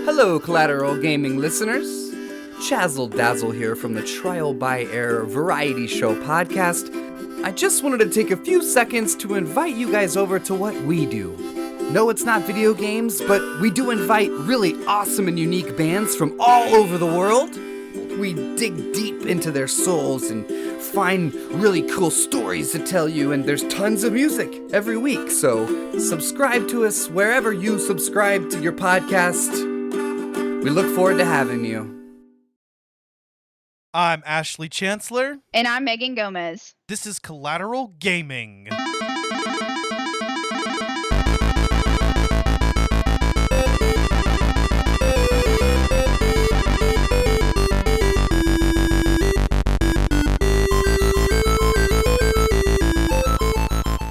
Hello, Collateral Gaming listeners. Chazzle Dazzle here from the Trial by Error Variety Show podcast. I just wanted to take a few seconds to invite you guys over to what we do. No, it's not video games, but we do invite really awesome and unique bands from all over the world. We dig deep into their souls and find really cool stories to tell you, and there's tons of music every week, so subscribe to us wherever you subscribe to your podcast. We look forward to having you. I'm Ashley Chancellor. And I'm Megan Gomez. This is Collateral Gaming.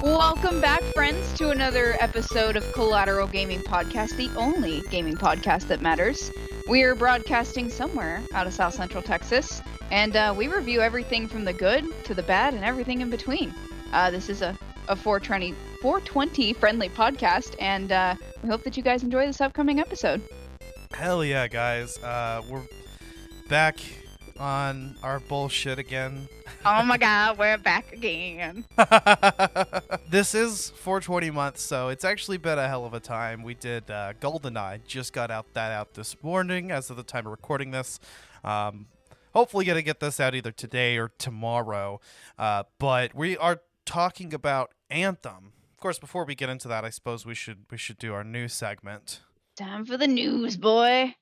Welcome back, friends, to another episode of Collateral Gaming Podcast, the only gaming podcast that matters. We are broadcasting somewhere out of South Central Texas, and we review everything from the good to the bad and everything in between. This is a 420 friendly podcast, and we hope that you guys enjoy this upcoming episode. Hell yeah, guys. We're back on our bullshit again. Oh my god, we're back again. This is 420 month, so it's actually been a hell of a time. We did GoldenEye, just got out this morning as of the time of recording this. Hopefully gonna get this out either today or tomorrow. But we are talking about Anthem. Of course, before we get into that, I suppose we should do our news segment. Time for the news, boy.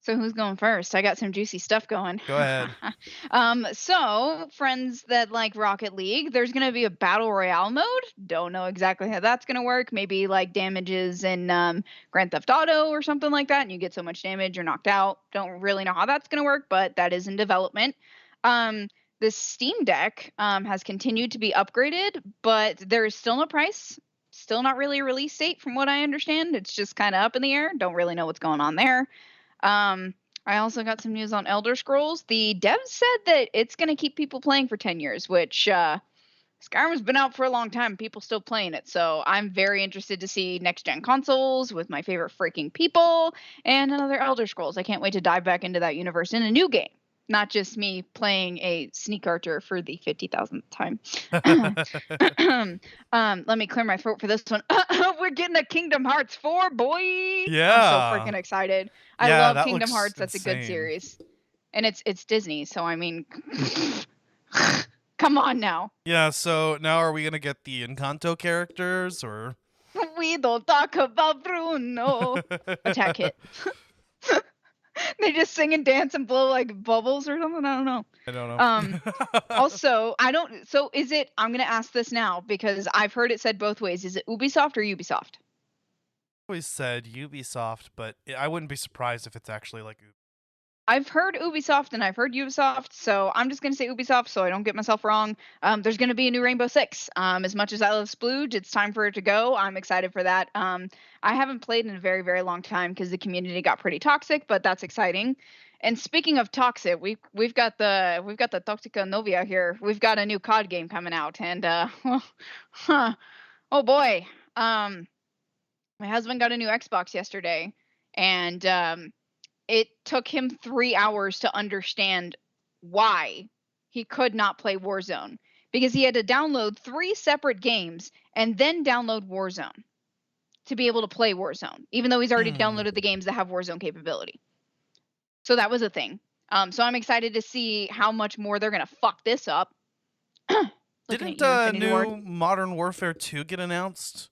So who's going first? I got some juicy stuff going. Go ahead. So friends that like Rocket League, there's going to be a battle royale mode. Don't know exactly how that's going to work. Maybe like damages in Grand Theft Auto or something like that, and you get so much damage you're knocked out. Don't really know how that's going to work, but that is in development. The Steam Deck has continued to be upgraded, but there is still no price. Still not really a release date from what I understand. It's just kind of up in the air. Don't really know what's going on there. I also got some news on Elder Scrolls. The devs said that it's going to keep people playing for 10 years, which Skyrim's been out for a long time. People still playing it. So I'm very interested to see next-gen consoles with my favorite freaking people and another Elder Scrolls. I can't wait to dive back into that universe in a new game. Not just me playing a sneak archer for the 50,000th time. Let me clear my throat for this one. We're getting a Kingdom Hearts 4, boy. Yeah. I'm so freaking excited. I love Kingdom Hearts. That's insane. A good series. And it's Disney, so I mean, come on now. Yeah, so now are we going to get the Encanto characters, or? We don't talk about Bruno. Attack hit. They just sing and dance and blow like bubbles or something. I don't know. Also, so is it, I'm going to ask this now because I've heard it said both ways. Is it Ubisoft or Ubisoft? Always said Ubisoft, but I wouldn't be surprised if it's actually like I've heard Ubisoft and I've heard Ubisoft, so I'm just going to say Ubisoft so I don't get myself wrong. There's going to be a new Rainbow Six. As much as I love Splooge, it's time for it to go. I'm excited for that. I haven't played in a very, very long time because the community got pretty toxic, but that's exciting. And speaking of toxic, we've got the Toxica Novia here. We've got a new COD game coming out, and oh boy, my husband got a new Xbox yesterday, and it took him 3 hours to understand why he could not play Warzone, because he had to download 3 separate games and then download Warzone to be able to play Warzone, even though he's already downloaded the games that have Warzone capability. So that was a thing. So I'm excited to see how much more they're going to fuck this up. Didn't new Modern Warfare 2 get announced?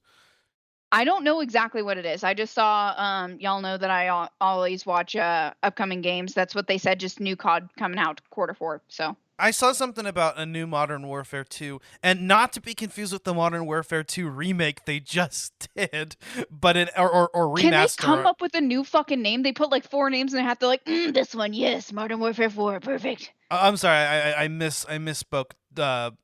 I don't know exactly what it is. I just saw, y'all know that I always watch upcoming games. That's what they said, just new COD coming out Q4. So I saw something about a new Modern Warfare 2, and not to be confused with the Modern Warfare 2 remake they just did, but or remaster. Can they come up with a new fucking name? They put like 4 names and they have to like, this one, yes, Modern Warfare 4, perfect. I'm sorry, I misspoke. The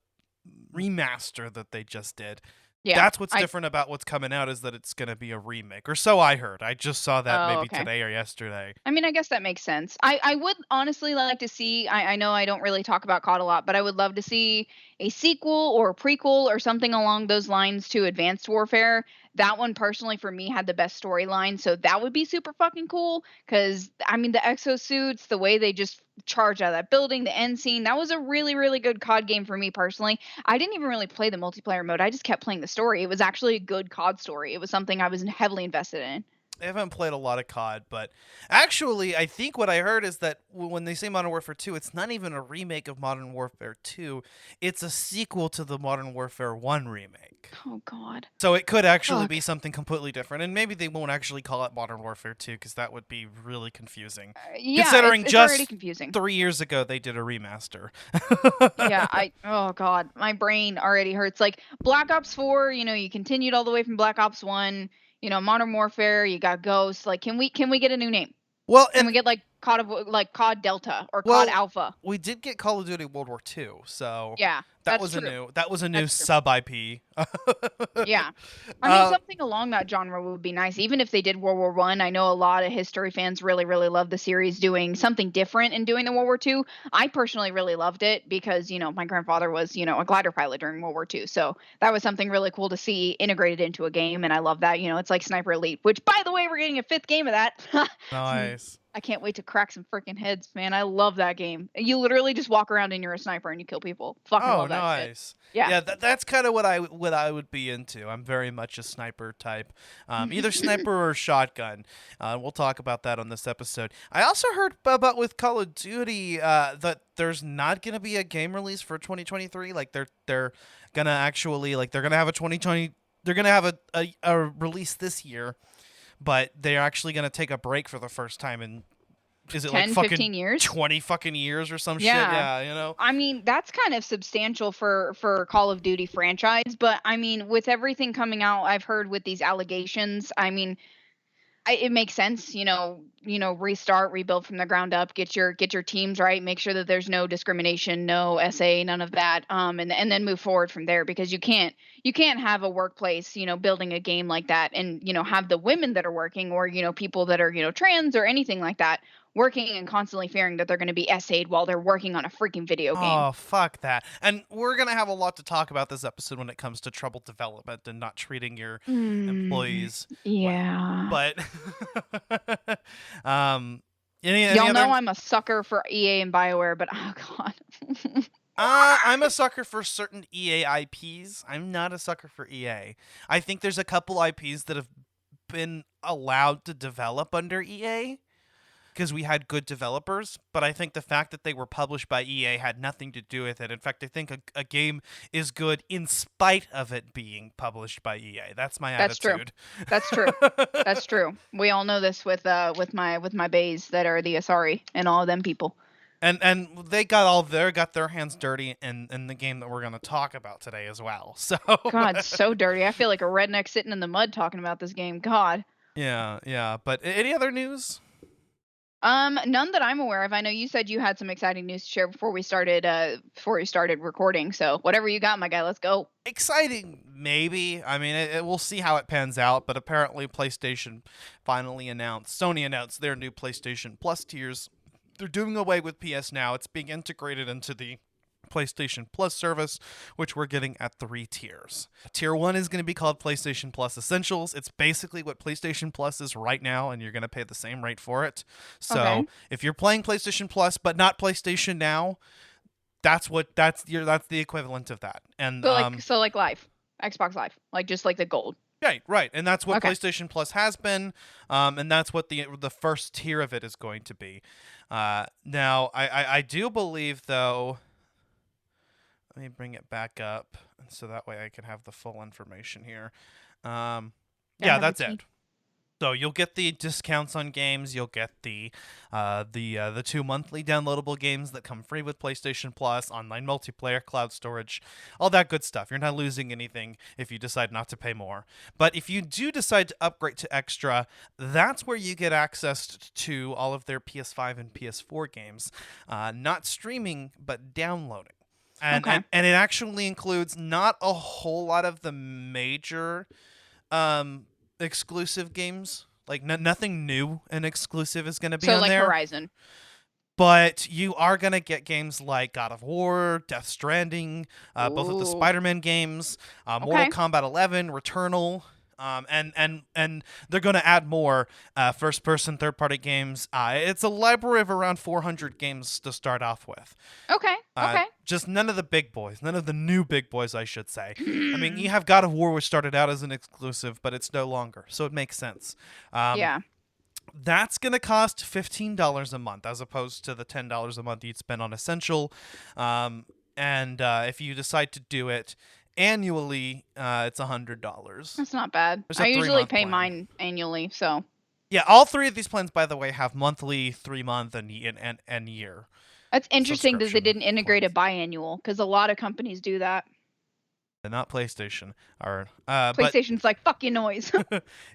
remaster that they just did. Yeah. That's what's different about what's coming out is that it's going to be a remake, or so I heard. I just saw that maybe Okay. today or yesterday. I mean, I guess that makes sense. I would honestly like to see, I know I don't really talk about COD a lot, but I would love to see a sequel or a prequel or something along those lines to Advanced Warfare. That one personally for me had the best storyline, so that would be super fucking cool. Because I mean, the exosuits, the way they just charge out of that building, the end scene, that was a really, really good COD game for me personally. I didn't even really play the multiplayer mode. I just kept playing the story. It was actually a good COD story. It was something I was heavily invested in. I haven't played a lot of COD, but actually, I think what I heard is that when they say Modern Warfare 2, it's not even a remake of Modern Warfare 2. It's a sequel to the Modern Warfare 1 remake. Oh God. So it could actually Fuck. be something completely different, and maybe they won't actually call it Modern Warfare 2 because that would be really confusing. Yeah, Considering it's just already confusing. 3 years ago they did a remaster. Yeah, oh God, my brain already hurts. Like Black Ops 4, you continued all the way from Black Ops 1, Modern Warfare, you got Ghost. Like can we get a new name? Well, Can and we get like COD Delta or COD well, Alpha? we did get Call of Duty World War II, so Yeah, that that's was a true. new That's true. sub IP. Yeah. I mean, something along that genre would be nice. Even if they did World War One, I know a lot of history fans really, really love the series doing something different and doing the World War Two. I personally really loved it because, my grandfather was, a glider pilot during World War Two. So that was something really cool to see integrated into a game. And I love that. It's like Sniper Elite, which by the way, we're getting a 5th game of that. Nice. I can't wait to crack some freaking heads, man. I love that game. You literally just walk around and you're a sniper and you kill people. Fucking Oh, love that shit. nice. Yeah. Yeah, that's kind of what I would be into. I'm very much a sniper type, either sniper or shotgun. We'll talk about that on this episode. I also heard about with Call of Duty that there's not gonna be a game release for 2023. Like they're gonna actually they're gonna have a 2020. They're gonna have a release this year, but they're actually gonna take a break for the first time in. Is it 10, like fucking 15 years? 20 fucking years or some shit? Yeah. Yeah. I mean, that's kind of substantial for Call of Duty franchise, but I mean, with everything coming out, I've heard with these allegations, I mean, it makes sense, restart, rebuild from the ground up, get your teams right, make sure that there's no discrimination, no SA, none of that, and then move forward from there because you can't have a workplace, building a game like that and have the women that are working or people that are trans or anything like that working and constantly fearing that they're going to be SA'd while they're working on a freaking video game. Oh, fuck that. And we're going to have a lot to talk about this episode when it comes to trouble development and not treating your employees Yeah. well. But Y'all know I'm a sucker for EA and BioWare, but oh god. I'm a sucker for certain EA IPs. I'm not a sucker for EA. I think there's a couple IPs that have been allowed to develop under EA because we had good developers, but I think the fact that they were published by EA had nothing to do with it. In fact, I think a game is good in spite of it being published by EA. That's my attitude. That's true. That's true. We all know this with my bays that are the Asari and all of them people. And they got their hands dirty in the game that we're going to talk about today as well. So God, so dirty. I feel like a redneck sitting in the mud talking about this game. God. Yeah. But any other news? None that I'm aware of. I know you said you had some exciting news to share before we started recording. So whatever you got, my guy, let's go. Exciting, maybe. I mean, we'll see how it pans out. But apparently, PlayStation Sony announced their new PlayStation Plus tiers. They're doing away with PS Now. It's being integrated into the PlayStation Plus service, which we're getting at 3 tiers. Tier 1 is going to be called PlayStation Plus Essentials. It's basically what PlayStation Plus is right now, and you're going to pay the same rate for it. So if you're playing PlayStation Plus but not PlayStation Now, that's the equivalent of that. And so like Live, Xbox Live, like just like the gold. Right, and that's what PlayStation Plus has been, and that's what the first tier of it is going to be. Now, I do believe though. Let me bring it back up so that way I can have the full information here. Yeah, that's it. So you'll get the discounts on games. You'll get the 2 monthly downloadable games that come free with PlayStation Plus, online multiplayer, cloud storage, all that good stuff. You're not losing anything if you decide not to pay more. But if you do decide to upgrade to Extra, that's where you get access to all of their PS5 and PS4 games, not streaming but downloading. And it actually includes not a whole lot of the major exclusive games. Like nothing new and exclusive is going to be on like there. Horizon. But you are going to get games like God of War, Death Stranding, both of the Spider-Man games, Mortal Kombat 11, Returnal, and they're going to add more first-person, third-party games. It's a library of around 400 games to start off with. Okay. Just none of the big boys, none of the new big boys, I should say. I mean, you have God of War, which started out as an exclusive, but it's no longer, so it makes sense. Yeah. That's going to cost $15 a month as opposed to the $10 a month you'd spend on Essential. And if you decide to do it annually, it's $100. That's not bad. I usually pay mine annually, so. Yeah, all three of these plans, by the way, have monthly, 3-month, and year. That's interesting that they didn't integrate a biannual, because a lot of companies do that. Not PlayStation. PlayStation's like, fuck your noise.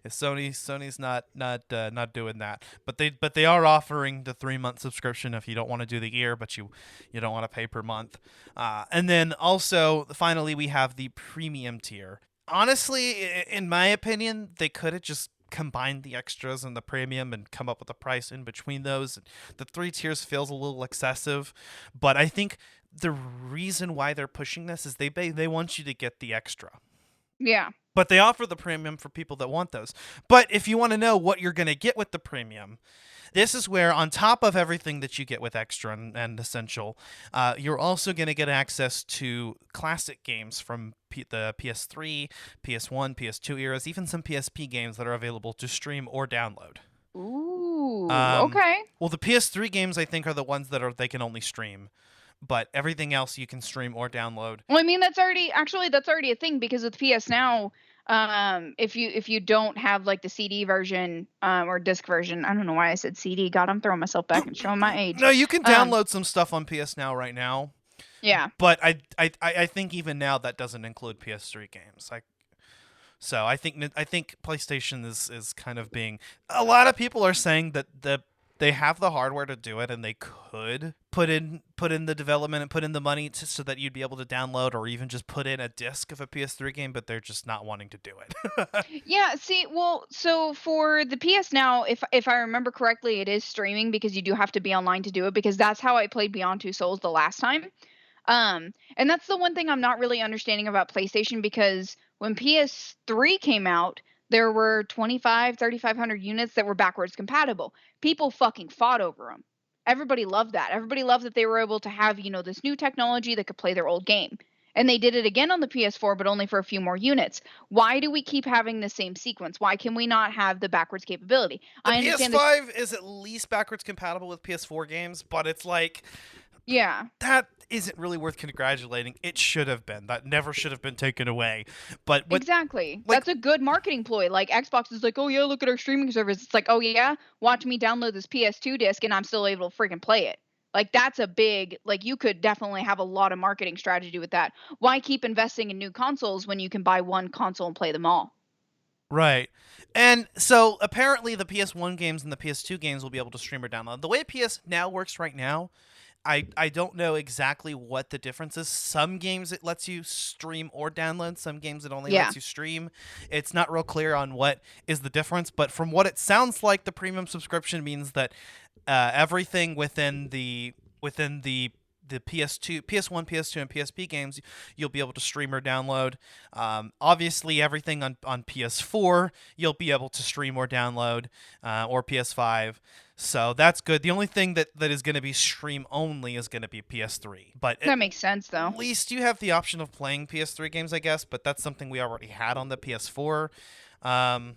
Sony's not doing that. But they are offering the 3-month subscription if you don't want to do the year, but you don't want to pay per month. And then also finally we have the premium tier. Honestly, in my opinion, they could have just combined the extras and the premium and come up with a price in between those. The 3 tiers feels a little excessive, but I think the reason why they're pushing this is they want you to get the extra. Yeah. But they offer the premium for people that want those. But if you want to know what you're going to get with the premium, this is where, on top of everything that you get with Extra and Essential, you're also going to get access to classic games from the PS3, PS1, PS2 eras, even some PSP games that are available to stream or download. Ooh, okay. Well, the PS3 games, I think, are the ones that they can only stream. But everything else you can stream or download. Well, I mean, that's already a thing, because with PS Now, if you don't have like the CD version or disc version, I don't know why I said CD. God, I'm throwing myself back and showing my age. No, you can download some stuff on PS Now right now. Yeah. But I think even now that doesn't include PS3 games. So I think PlayStation is kind of being. A lot of people are saying that they have the hardware to do it, and they could put in the development and put in the money so that you'd be able to download or even just put in a disc of a PS3 game, but they're just not wanting to do it. Yeah, see, well, so for the PS Now, if I remember correctly, it is streaming, because you do have to be online to do it, because that's how I played Beyond Two Souls the last time. And that's the one thing I'm not really understanding about PlayStation, because when PS3 came out, there were 3,500 units that were backwards compatible. People fucking fought over them. Everybody loved that. Everybody loved that they were able to have, this new technology that could play their old game. And they did it again on the PS4, but only for a few more units. Why do we keep having the same sequence? Why can we not have the backwards capability? The PS5 is at least backwards compatible with PS4 games, but it's like... Yeah. That isn't really worth congratulating. It should have been. That never should have been taken away. But exactly. That's a good marketing ploy. Like, Xbox is like, oh yeah, look at our streaming service. It's like, oh yeah, watch me download this PS2 disc and I'm still able to freaking play it. Like, that's a big, like, you could definitely have a lot of marketing strategy with that. Why keep investing in new consoles when you can buy one console and play them all? Right. And so apparently the PS1 games and the PS2 games will be able to stream or download. The way PS Now works right now, I don't know exactly what the difference is. Some games it lets you stream or download. Some games it only lets you stream. It's not real clear on what is the difference, but from what it sounds like, the premium subscription means that everything within the PS1, PS2, and PSP games you'll be able to stream or download. Obviously, everything on PS4 you'll be able to stream or download, or PS5. So that's good. The only thing that is going to be stream only is going to be PS3. But that makes sense, though. At least you have the option of playing PS3 games, I guess. But that's something we already had on the PS4. And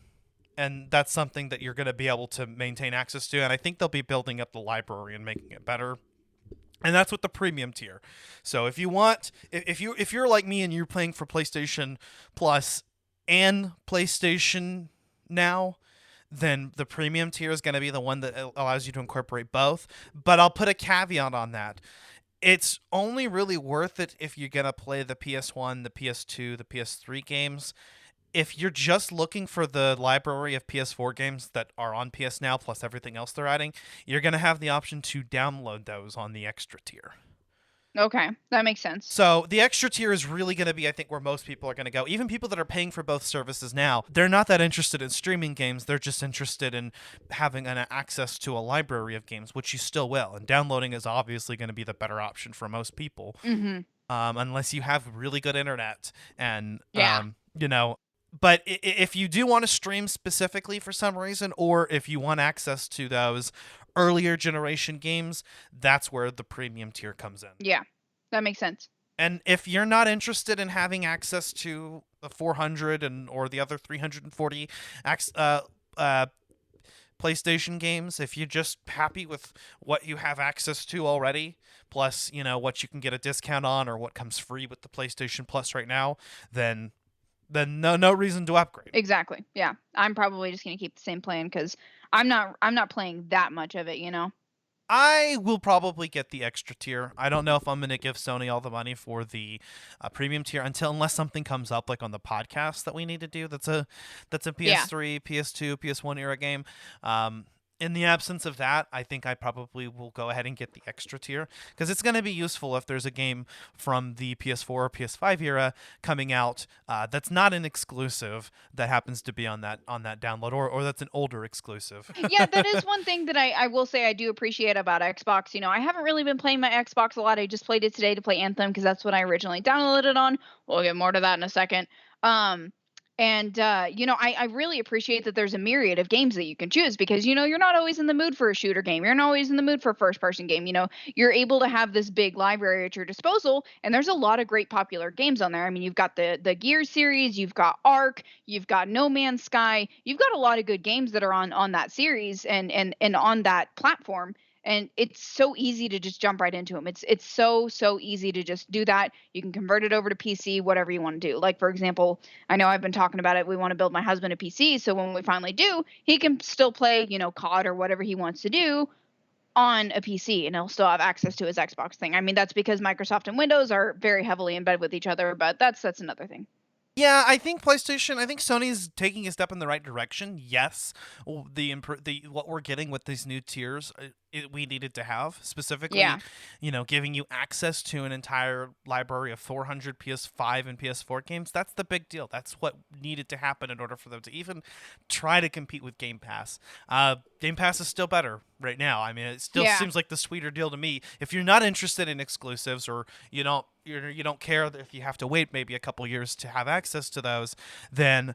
that's something that you're going to be able to maintain access to. And I think they'll be building up the library and making it better. And that's with the premium tier. So if you want, if you're like me and you're playing for PlayStation Plus and PlayStation Now, then the premium tier is going to be the one that allows you to incorporate both. But I'll put a caveat on that. It's only really worth it if you're going to play the PS1, the PS2, the PS3 games. If you're just looking for the library of PS4 games that are on PS Now plus everything else they're adding, you're going to have the option to download those on the extra tier. Okay, that makes sense. So the extra tier is really going to be, I think, where most people are going to go. Even people that are paying for both services now, they're not that interested in streaming games. They're just interested in having an access to a library of games, which you still will. And downloading is obviously going to be the better option for most people, Mm-hmm. unless you have really good internet. And, Yeah. but if you do want to stream specifically for some reason, or if you want access to those earlier generation games, that's where the premium tier comes in. Yeah, that makes sense. And if you're not interested in having access to the 400 or the other 340 PlayStation games, if you're just happy with what you have access to already, plus what you can get a discount on or what comes free with the PlayStation Plus right now, then no reason to upgrade. Exactly. Yeah, I'm probably just gonna keep the same plan because I'm not playing that much of it. I will probably get the extra tier. I don't know if I'm going to give Sony all the money for the premium tier unless something comes up like on the podcast that we need to do. That's a PS3, PS2, PS1 era game. In the absence of that, I think I probably will go ahead and get the extra tier because it's going to be useful if there's a game from the PS4 or PS5 era coming out that's not an exclusive that happens to be on that download or that's an older exclusive. Yeah, that is one thing that I will say I do appreciate about Xbox. I haven't really been playing my Xbox a lot. I just played it today to play Anthem because that's what I originally downloaded it on. We'll get more to that in a second. And I really appreciate that there's a myriad of games that you can choose because you're not always in the mood for a shooter game. You're not always in the mood for a first person game. You're able to have this big library at your disposal, and there's a lot of great popular games on there. I mean, you've got the Gears series, you've got Ark, you've got No Man's Sky. You've got a lot of good games that are on that series and on that platform. And it's so easy to just jump right into them. It's so easy to just do that. You can convert it over to PC, whatever you want to do. Like, for example, I know I've been talking about it. We want to build my husband a PC, so when we finally do, he can still play, COD or whatever he wants to do on a PC, and he'll still have access to his Xbox thing. I mean, that's because Microsoft and Windows are very heavily in bed with each other, but that's another thing. Yeah, I think Sony's taking a step in the right direction. Yes, the what we're getting with these new tiers, we needed to have specifically, Yeah. Giving you access to an entire library of 400 PS5 and PS4 games. That's the big deal. That's what needed to happen in order for them to even try to compete with Game Pass. Game Pass is still better right now. I mean, it still Yeah. seems like the sweeter deal to me. If you're not interested in exclusives or you don't care if you have to wait maybe a couple years to have access to those, then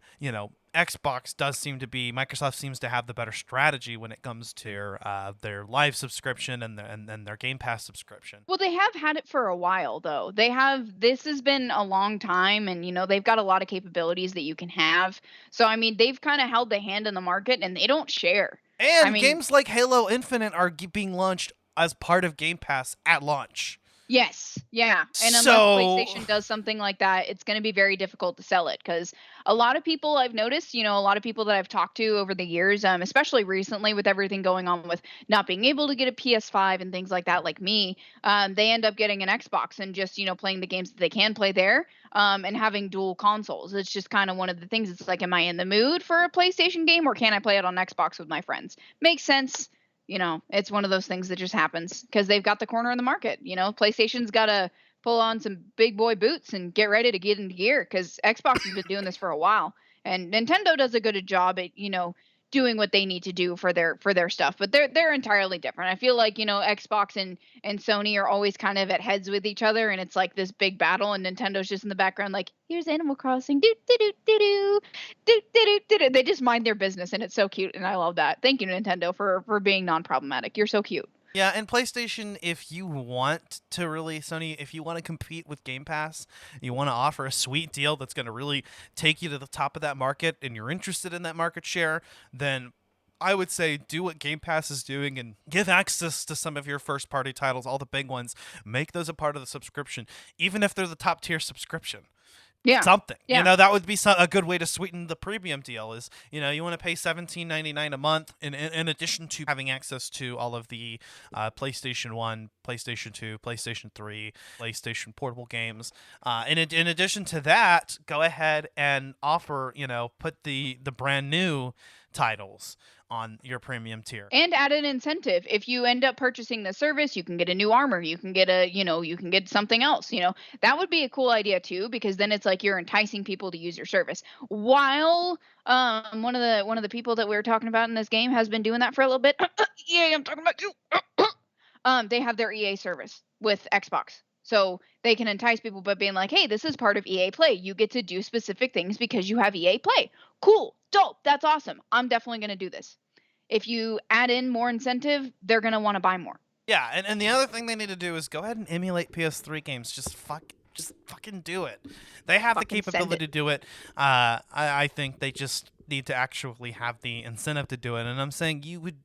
Microsoft seems to have the better strategy when it comes to their live subscription and their Game Pass subscription. Well, they have had it for a while, though. This has been a long time, and, they've got a lot of capabilities that you can have. So, I mean, they've kind of held the hand in the market, and they don't share. And I mean, games like Halo Infinite are being launched as part of Game Pass at launch. yes, yeah. And unless PlayStation does something like that, it's going to be very difficult to sell it because a lot of people I've noticed, a lot of people that I've talked to over the years, especially recently with everything going on with not being able to get a PS5 and things like that, like me, they end up getting an Xbox and just, playing the games that they can play there, and having dual consoles. It's just kind of one of the things. It's like, am I in the mood for a PlayStation game or can I play it on Xbox with my friends? Makes sense. It's one of those things that just happens because they've got the corner in the market. PlayStation's got to pull on some big boy boots and get ready to get into gear because Xbox has been doing this for a while. And Nintendo does a good job at, doing what they need to do for their stuff, but they're entirely different. I feel like, Xbox and Sony are always kind of at heads with each other, and it's like this big battle, and Nintendo's just in the background like, here's Animal Crossing, do do do do do do do do do. They just mind their business, and it's so cute, and I love that. Thank you, Nintendo, for being non-problematic. You're so cute. Yeah, and PlayStation, if you want to compete with Game Pass, you want to offer a sweet deal that's going to really take you to the top of that market, and you're interested in that market share, then I would say do what Game Pass is doing and give access to some of your first-party titles, all the big ones. Make those a part of the subscription, even if they're the top-tier subscription. Yeah. Something. Yeah. That would be a good way to sweeten the premium deal is, you want to pay $17.99 a month in addition to having access to all of the PlayStation 1, PlayStation 2, PlayStation 3, PlayStation Portable games. In addition to that, go ahead and offer, put the brand new titles on your premium tier. And add an incentive. If you end up purchasing the service, you can get a new armor. You can get you can get something else. That would be a cool idea too, because then it's like you're enticing people to use your service. While one of the people that we were talking about in this game has been doing that for a little bit. EA, I'm talking about you. They have their EA service with Xbox. So they can entice people by being like, hey, this is part of EA Play. You get to do specific things because you have EA Play. Cool. Dope. That's awesome. I'm definitely going to do this. If you add in more incentive, they're going to want to buy more. Yeah, and the other thing they need to do is go ahead and emulate PS3 games. Just fucking do it. They have the capability to do it. I think they just need to actually have the incentive to do it. And I'm saying you would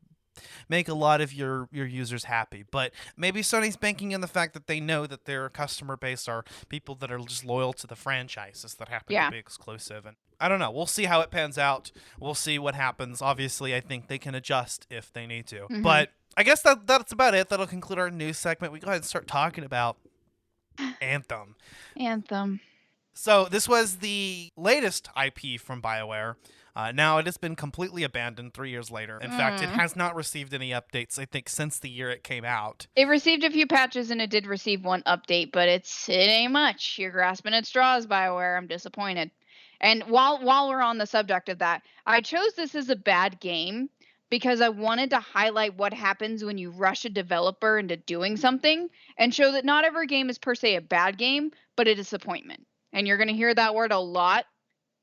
make a lot of your users happy, but maybe Sony's banking in the fact that they know that their customer base are people that are just loyal to the franchises that happen to be exclusive. And I don't know. We'll see how it pans out. We'll see what happens. Obviously, I think they can adjust if they need to. Mm-hmm. But I guess that's about it. That'll conclude our news segment. We go ahead and start talking about Anthem. So this was the latest IP from BioWare. Now it has been completely abandoned 3 years later. In fact, it has not received any updates, I think, since the year it came out. It received a few patches and it did receive one update, but it ain't much. You're grasping at straws, BioWare. I'm disappointed. And while we're on the subject of that, I chose this as a bad game because I wanted to highlight what happens when you rush a developer into doing something and show that not every game is per se a bad game, but a disappointment. And you're going to hear that word a lot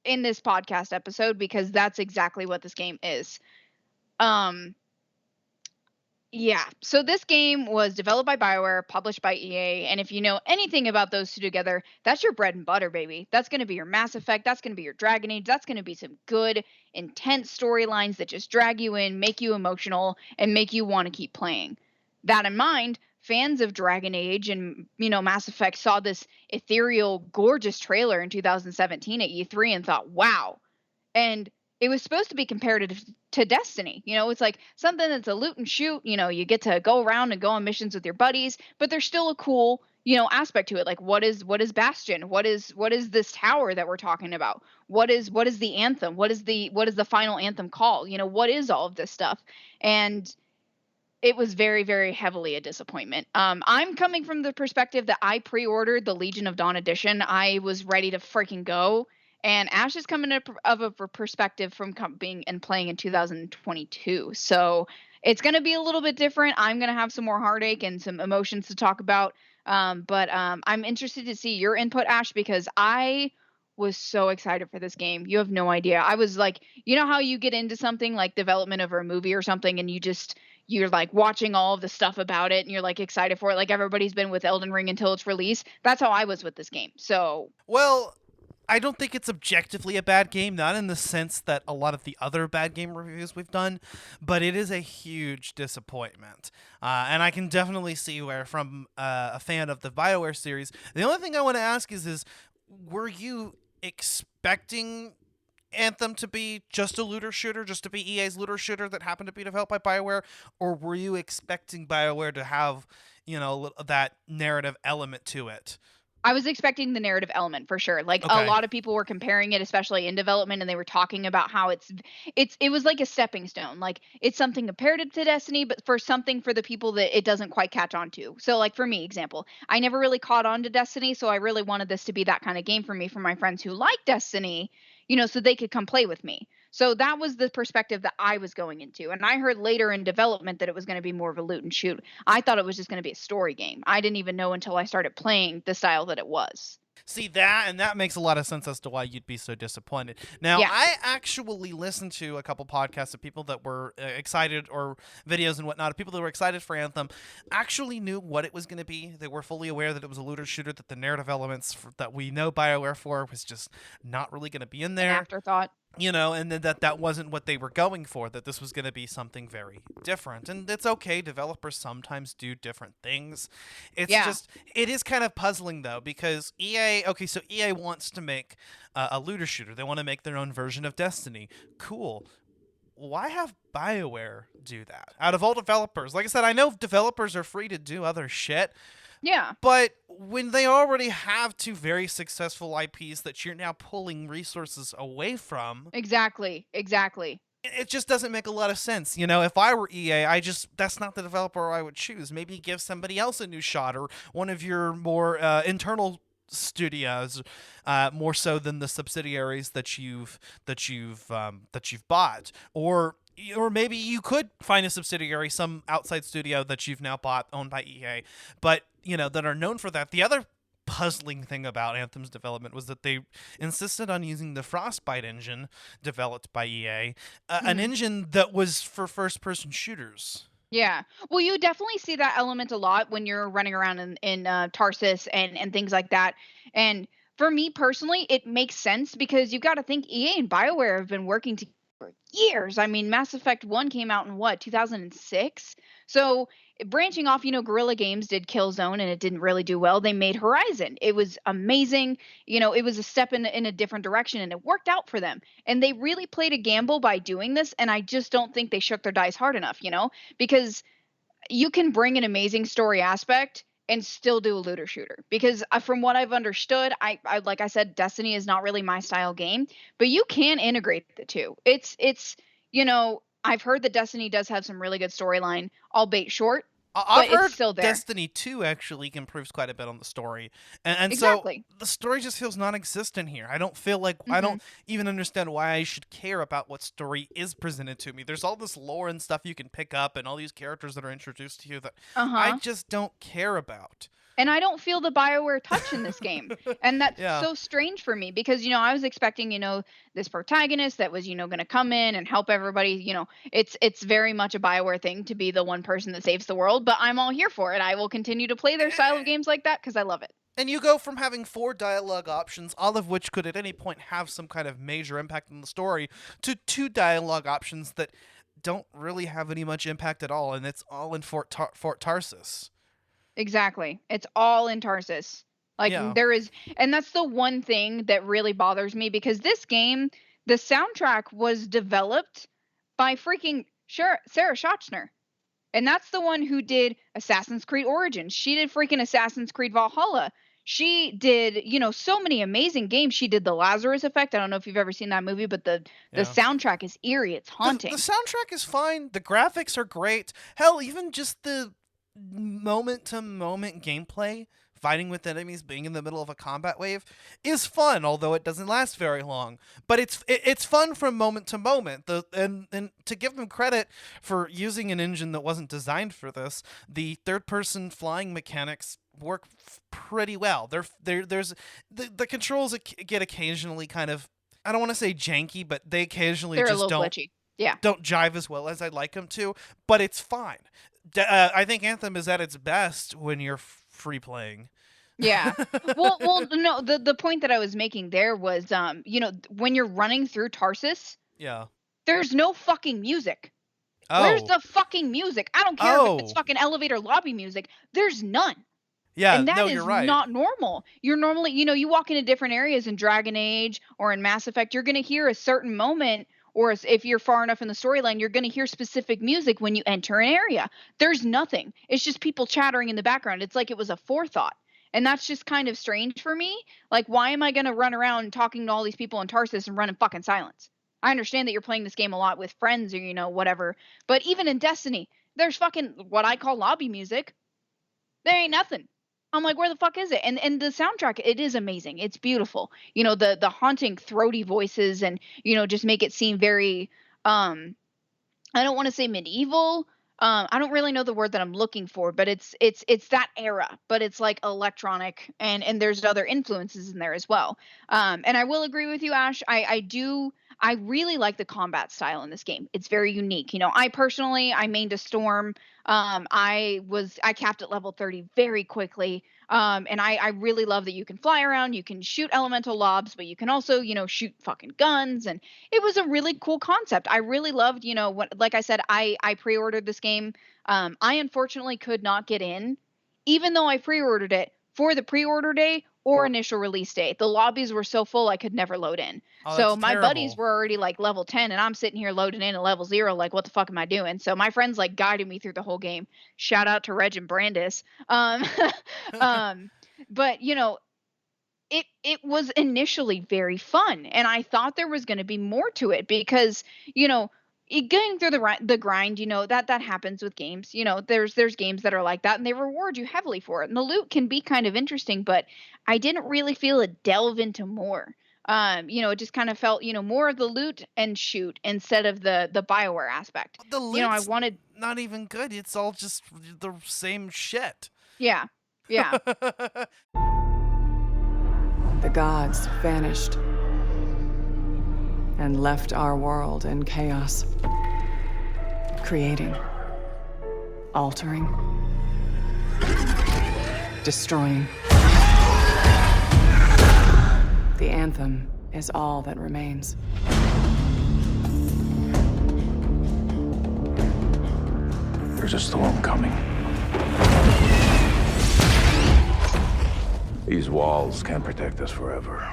in this podcast episode because that's exactly what this game is. So this game was developed by BioWare, published by EA, and if you know anything about those two together, that's your bread and butter, baby. That's going to be your Mass Effect, that's going to be your Dragon Age, that's going to be some good, intense storylines that just drag you in, make you emotional, and make you want to keep playing. That in mind, fans of Dragon Age and Mass Effect saw this ethereal, gorgeous trailer in 2017 at E3 and thought, wow. And it was supposed to be compared to Destiny. It's like something that's a loot and shoot. You get to go around and go on missions with your buddies, but there's still a cool, aspect to it. Like what is Bastion? What is this tower that we're talking about? What is the Anthem? What is the final Anthem call? What is all of this stuff? And it was very, very heavily a disappointment. I'm coming from the perspective that I pre-ordered the Legion of Dawn edition. I was ready to freaking go. And Ash is coming of a perspective from being and playing in 2022. So it's going to be a little bit different. I'm going to have some more heartache and some emotions to talk about. But I'm interested to see your input, Ash, because I was so excited for this game. You have no idea. I was like, how you get into something like development of a movie or something and you're like watching all of the stuff about it and you're like excited for it. Like everybody's been with Elden Ring until its release. That's how I was with this game. So, well, I don't think it's objectively a bad game, not in the sense that a lot of the other bad game reviews we've done, but it is a huge disappointment. And I can definitely see where, from a fan of the BioWare series, the only thing I want to ask is were you expecting Anthem to be just a looter shooter, just to be EA's looter shooter that happened to be developed by BioWare, or were you expecting BioWare to have, that narrative element to it? I was expecting the narrative element for sure. Like a lot of people were comparing it, especially in development, and they were talking about how it was like a stepping stone. Like it's something compared to Destiny, but for something for the people that it doesn't quite catch on to. So like for me, example, I never really caught on to Destiny, so I really wanted this to be that kind of game for me, for my friends who like Destiny, so they could come play with me. So that was the perspective that I was going into. And I heard later in development that it was going to be more of a loot and shoot. I thought it was just going to be a story game. I didn't even know until I started playing the style that it was. See that makes a lot of sense as to why you'd be so disappointed. Now, I actually listened to a couple podcasts of people that were excited, or videos and whatnot, of people that were excited for Anthem, actually knew what it was going to be. They were fully aware that it was a looter shooter, that the narrative elements that we know BioWare for was just not really going to be in there. An afterthought. And then that wasn't what they were going for, that this was going to be something very different. And it's okay. Developers sometimes do different things. It is kind of puzzling, though, because EA wants to make a looter shooter. They want to make their own version of Destiny. Cool. Why have BioWare do that? Out of all developers, like I said, I know developers are free to do other shit. Yeah. But when they already have two very successful IPs that you're now pulling resources away from. Exactly. it just doesn't make a lot of sense. If I were EA, that's not the developer I would choose. Maybe give somebody else a new shot, or one of your more internal studios, more so than the subsidiaries that you've bought, or maybe you could find a subsidiary, some outside studio that you've now bought, owned by EA, but that are known for that. The other puzzling thing about Anthem's development was that they insisted on using the Frostbite engine developed by EA, an engine that was for first-person shooters. Yeah. Well, you definitely see that element a lot when you're running around in Tarsus and things like that. And for me personally, it makes sense because you've got to think EA and BioWare have been working together for years. I mean, Mass Effect 1 came out in what, 2006? So branching off, Guerrilla Games did Killzone and it didn't really do well. They made Horizon. It was amazing. It was a step in a different direction and it worked out for them. And they really played a gamble by doing this. And I just don't think they shook their dice hard enough, because you can bring an amazing story aspect and still do a looter shooter. Because from what I've understood, I like I said, Destiny is not really my style game, but you can integrate the two. I've heard that Destiny does have some really good storyline, albeit short, I've but heard it's still there. Destiny 2 actually improves quite a bit on the story. And Exactly. So the story just feels non-existent here. I don't feel like, I don't even understand why I should care about what story is presented to me. There's all this lore and stuff you can pick up and all these characters that are introduced to you that I just don't care about. And I don't feel the BioWare touch in this game. And that's Yeah. so strange for me because, I was expecting, this protagonist that was, going to come in and help everybody. It's very much a BioWare thing to be the one person that saves the world, but I'm all here for it. I will continue to play their style of games like that because I love it. And you go from having 4 dialogue options, all of which could at any point have some kind of major impact on the story, to 2 dialogue options that don't really have any much impact at all, and it's all in Fort Tarsus. Exactly. It's all in Tarsus. Like Yeah. there is, and that's the one thing that really bothers me because this game, the soundtrack was developed by freaking Sarah Schachner. And that's the one who did Assassin's Creed Origins. She did freaking Assassin's Creed Valhalla. She did, so many amazing games. She did the Lazarus Effect. I don't know if you've ever seen that movie, but the soundtrack is eerie. It's haunting. The soundtrack is fine. The graphics are great. Hell, even just the moment-to-moment gameplay, fighting with enemies, being in the middle of a combat wave, is fun, although it doesn't last very long. But it's fun from moment to moment. And to give them credit for using an engine that wasn't designed for this, the third-person flying mechanics work pretty well. There's the controls get occasionally kind of, I don't want to say janky, but they occasionally They're just a little don't glitchy. Yeah. don't jive as well as I'd like them to, but it's fine. I think Anthem is at its best when you're free playing. Yeah. Well, no, the point that I was making there was, when you're running through Tarsus, Yeah. there's no fucking music. Oh. Where's the fucking music? I don't care if it's fucking elevator lobby music. There's none. Yeah, And that no, is you're right. not normal. You're normally, you walk into different areas in Dragon Age or in Mass Effect, you're going to hear a certain moment, or if you're far enough in the storyline, you're going to hear specific music when you enter an area. There's nothing. It's just people chattering in the background. It's like it was a forethought. And that's just kind of strange for me. Like, why am I going to run around talking to all these people in Tarsus and run in fucking silence? I understand that you're playing this game a lot with friends or, whatever. But even in Destiny, there's fucking what I call lobby music. There ain't nothing. I'm like, where the fuck is it? And the soundtrack, it is amazing. It's beautiful. The haunting, throaty voices and, just make it seem very, I don't want to say medieval. I don't really know the word that I'm looking for, but it's that era, but it's like electronic and there's other influences in there as well. And I will agree with you, Ash. I really like the combat style in this game. It's very unique. I mained a Storm. I capped at level 30 very quickly. And I really love that you can fly around, you can shoot elemental lobs, but you can also, shoot fucking guns. And it was a really cool concept. I really loved, like I said, I pre-ordered this game. I unfortunately could not get in, even though I pre-ordered it for the pre-order day or initial release date. The lobbies were so full I could never load in. Oh, So that's my terrible. buddies were already like level 10 and I'm sitting here loading in at level 0 like what the fuck am I doing? So my friends like guided me through the whole game. Shout out to Reg and Brandis. But it was initially very fun and I thought there was going to be more to it because Going through the grind, that happens with games. There's games that are like that, and they reward you heavily for it. And the loot can be kind of interesting, but I didn't really feel a delve into more. It just kind of felt, more of the loot and shoot instead of the BioWare aspect. The I loot's wanted, not even good. It's all just the same shit. yeah, yeah, The gods vanished and left our world in chaos, creating, altering, destroying. The Anthem is all that remains. There's a storm coming. These walls can't protect us forever.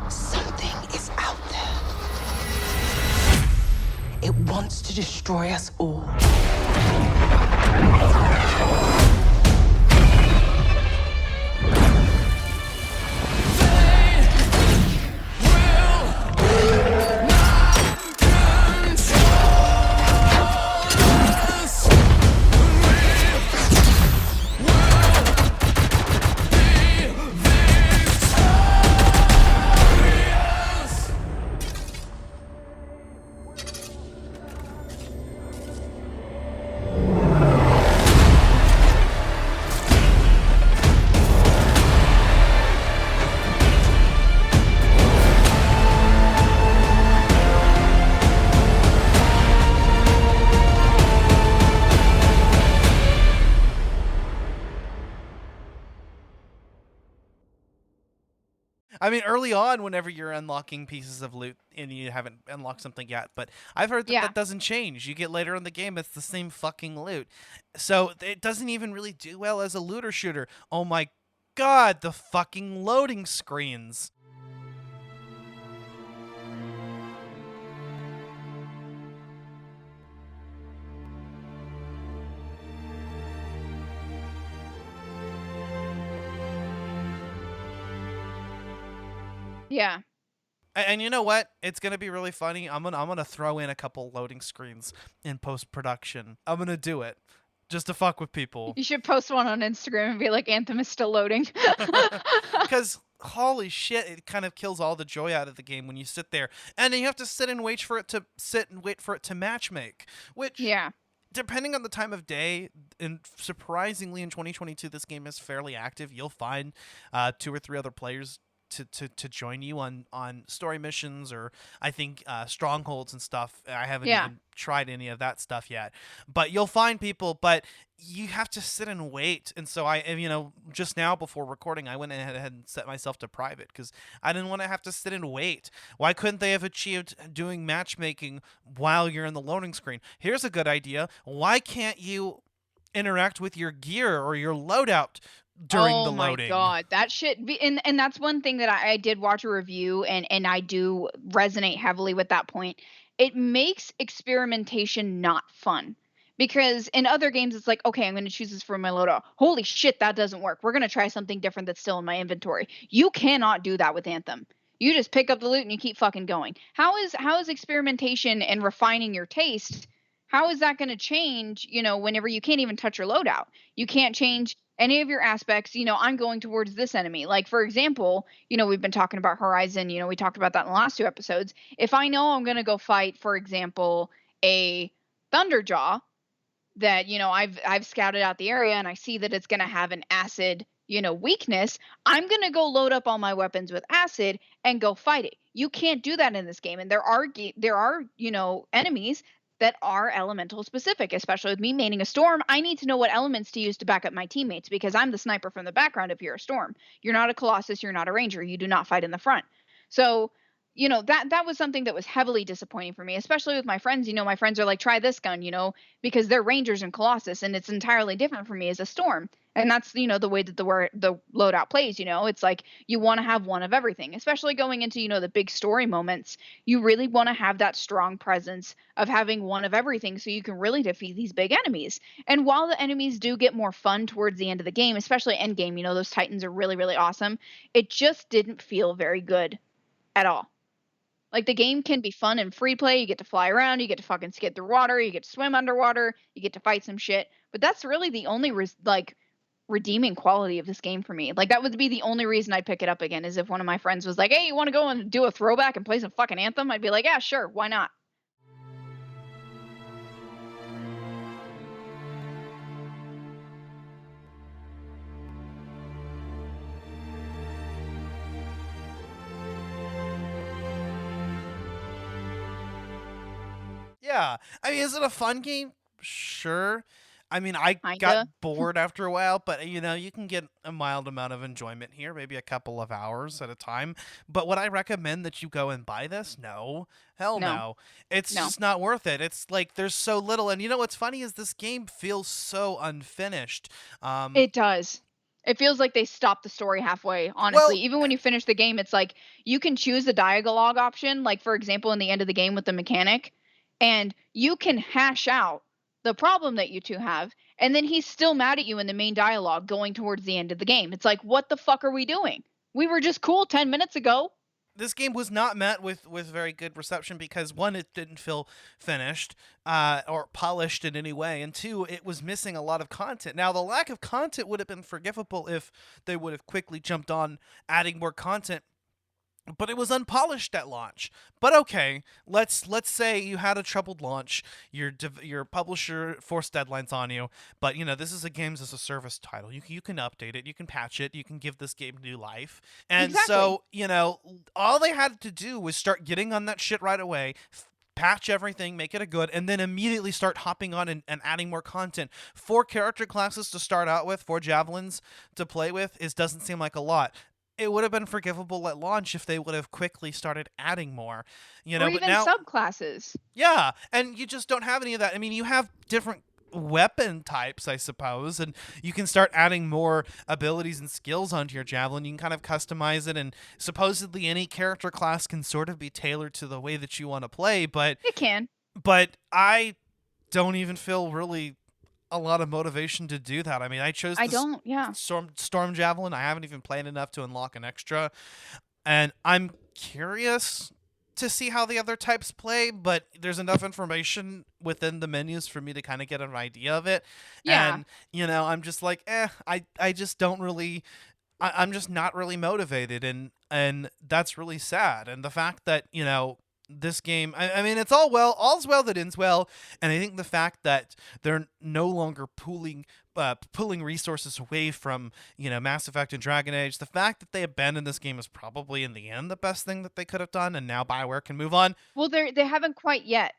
Something is out there. It wants to destroy us all. I mean, early on, whenever you're unlocking pieces of loot and you haven't unlocked something yet, but I've heard that Yeah. that doesn't change. You get later in the game, it's the same fucking loot. So it doesn't even really do well as a looter shooter. Oh my god, the fucking loading screens. yeah. And you know what? It's gonna be really funny. I'm gonna throw in a couple loading screens in post production. I'm gonna do it just to fuck with people. You should post one on Instagram and be like, Anthem is still loading. Because holy shit, it kind of kills all the joy out of the game when you sit there and then you have to sit and wait for it to matchmake. Which, Yeah. depending on the time of day, and surprisingly in 2022 this game is fairly active. You'll find 2 or 3 other players to join you on story missions, or I think strongholds and stuff. I haven't Yeah. even tried any of that stuff yet, but you'll find people, but you have to sit and wait. And so just now before recording, I went ahead and set myself to private because I didn't want to have to sit and wait. Why couldn't they have achieved doing matchmaking while you're in the loading screen? Here's a good idea. Why can't you interact with your gear or your loadout during the loading? Oh my god, that shit and that's one thing that I did watch a review, and I do resonate heavily with that point. It makes experimentation not fun. Because in other games it's like, okay, I'm going to choose this for my loadout. Holy shit, that doesn't work. We're going to try something different that's still in my inventory. You cannot do that with Anthem. You just pick up the loot and you keep fucking going. How is experimentation and refining your taste, how is that going to change, whenever you can't even touch your loadout? You can't change any of your aspects. I'm going towards this enemy. Like, for example, we've been talking about Horizon. We talked about that in the last 2 episodes. If I know I'm going to go fight, for example, a Thunderjaw that, I've scouted out the area and I see that it's going to have an acid, weakness, I'm going to go load up all my weapons with acid and go fight it. You can't do that in this game. And there are enemies that are elemental specific, especially with me maining a storm. I need to know what elements to use to back up my teammates because I'm the sniper from the background if you're a storm. You're not a Colossus, you're not a ranger, you do not fight in the front. So, that was something that was heavily disappointing for me, especially with my friends. My friends are like, try this gun, because they're Rangers and Colossus, and it's entirely different for me as a Storm. And that's, the way that the loadout plays. It's like you want to have one of everything, especially going into, the big story moments. You really want to have that strong presence of having one of everything so you can really defeat these big enemies. And while the enemies do get more fun towards the end of the game, especially end game, those Titans are really, really awesome. It just didn't feel very good at all. Like, the game can be fun and free play. You get to fly around, you get to fucking skid through water, you get to swim underwater, you get to fight some shit. But that's really the only redeeming quality of this game for me. Like, that would be the only reason I'd pick it up again, is if one of my friends was like, "Hey, you want to go and do a throwback and play some fucking Anthem?" I'd be like, "Yeah, sure, why not?" Yeah. I mean, is it a fun game? Sure. I mean, I Kinda. got bored after a while, but you can get a mild amount of enjoyment here, maybe a couple of hours at a time. But would I recommend that you go and buy this? No. Hell No. no. It's No. just not worth it. It's like there's so little. And what's funny is this game feels so unfinished. It does. It feels like they stopped the story halfway, honestly. Well, Even when you finish the game, it's like you can choose the dialogue option, like, for example, in the end of the game with the mechanic, and you can hash out the problem that you two have, and then he's still mad at you in the main dialogue going towards the end of the game. It's like, what the fuck are we doing? We were just cool 10 minutes ago. this game was not met with very good reception because, one, it didn't feel finished or polished in any way, and two, it was missing a lot of content. Now, the lack of content would have been forgivable if they would have quickly jumped on adding more content, but it was unpolished at launch. But okay, let's say you had a troubled launch, your publisher forced deadlines on you, but this is a games as a service title. You can update it, you can patch it, you can give this game new life. And Exactly. so, all they had to do was start getting on that shit right away. Patch everything, make it a good, and then immediately start hopping on and adding more content. 4 character classes to start out with, 4 javelins to play with, doesn't seem like a lot. It would have been forgivable at launch if they would have quickly started adding more, Or but even now, subclasses. yeah, and you just don't have any of that. I mean, you have different weapon types, I suppose, and you can start adding more abilities and skills onto your javelin. You can kind of customize it, and supposedly any character class can sort of be tailored to the way that you want to play, but It can. I don't even feel really a lot of motivation to do that. I mean, I chose I the don't, yeah. Storm Javelin. I haven't even played enough to unlock an extra, and I'm curious to see how the other types play, but there's enough information within the menus for me to kind of get an idea of it. Yeah. And I'm just like, I just don't really I'm just not really motivated, and that's really sad. And the fact that, this game, I mean, all's well that ends well, and I think the fact that they're no longer pulling resources away from, Mass Effect and Dragon Age, the fact that they abandoned this game is probably in the end the best thing that they could have done, and now BioWare can move on. Well, they haven't quite yet.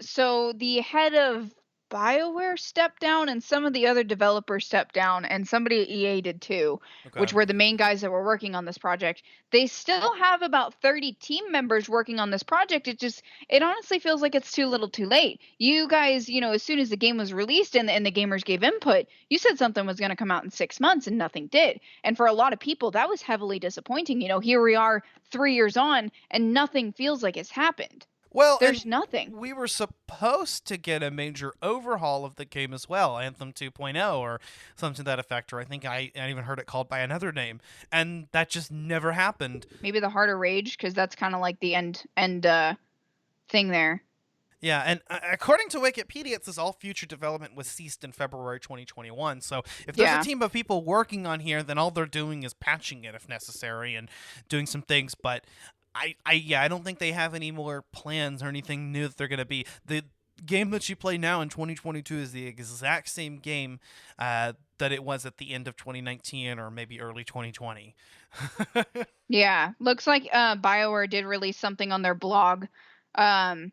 So the head of BioWare stepped down, and some of the other developers stepped down, and somebody at EA did too, which Okay. were the main guys that were working on this project. They still have about 30 team members working on this project. It honestly feels like it's too little too late. You guys, as soon as the game was released and the gamers gave input, you said something was going to come out in 6 months, and nothing did. And for a lot of people, that was heavily disappointing. Here we are 3 years on, and nothing feels like it's happened. Well, There's and nothing. we were supposed to get a major overhaul of the game as well, Anthem 2.0 or something to that effect, or I think I even heard it called by another name, and that just never happened. Maybe the Heart of Rage, because that's kind of like the end thing there. Yeah, and according to Wikipedia, it says all future development was ceased in February 2021. So if there's Yeah. a team of people working on here, then all they're doing is patching it if necessary and doing some things. But I don't think they have any more plans or anything new that they're going to be. The game that you play now in 2022 is the exact same game that it was at the end of 2019 or maybe early 2020. Yeah, looks like BioWare did release something on their blog. In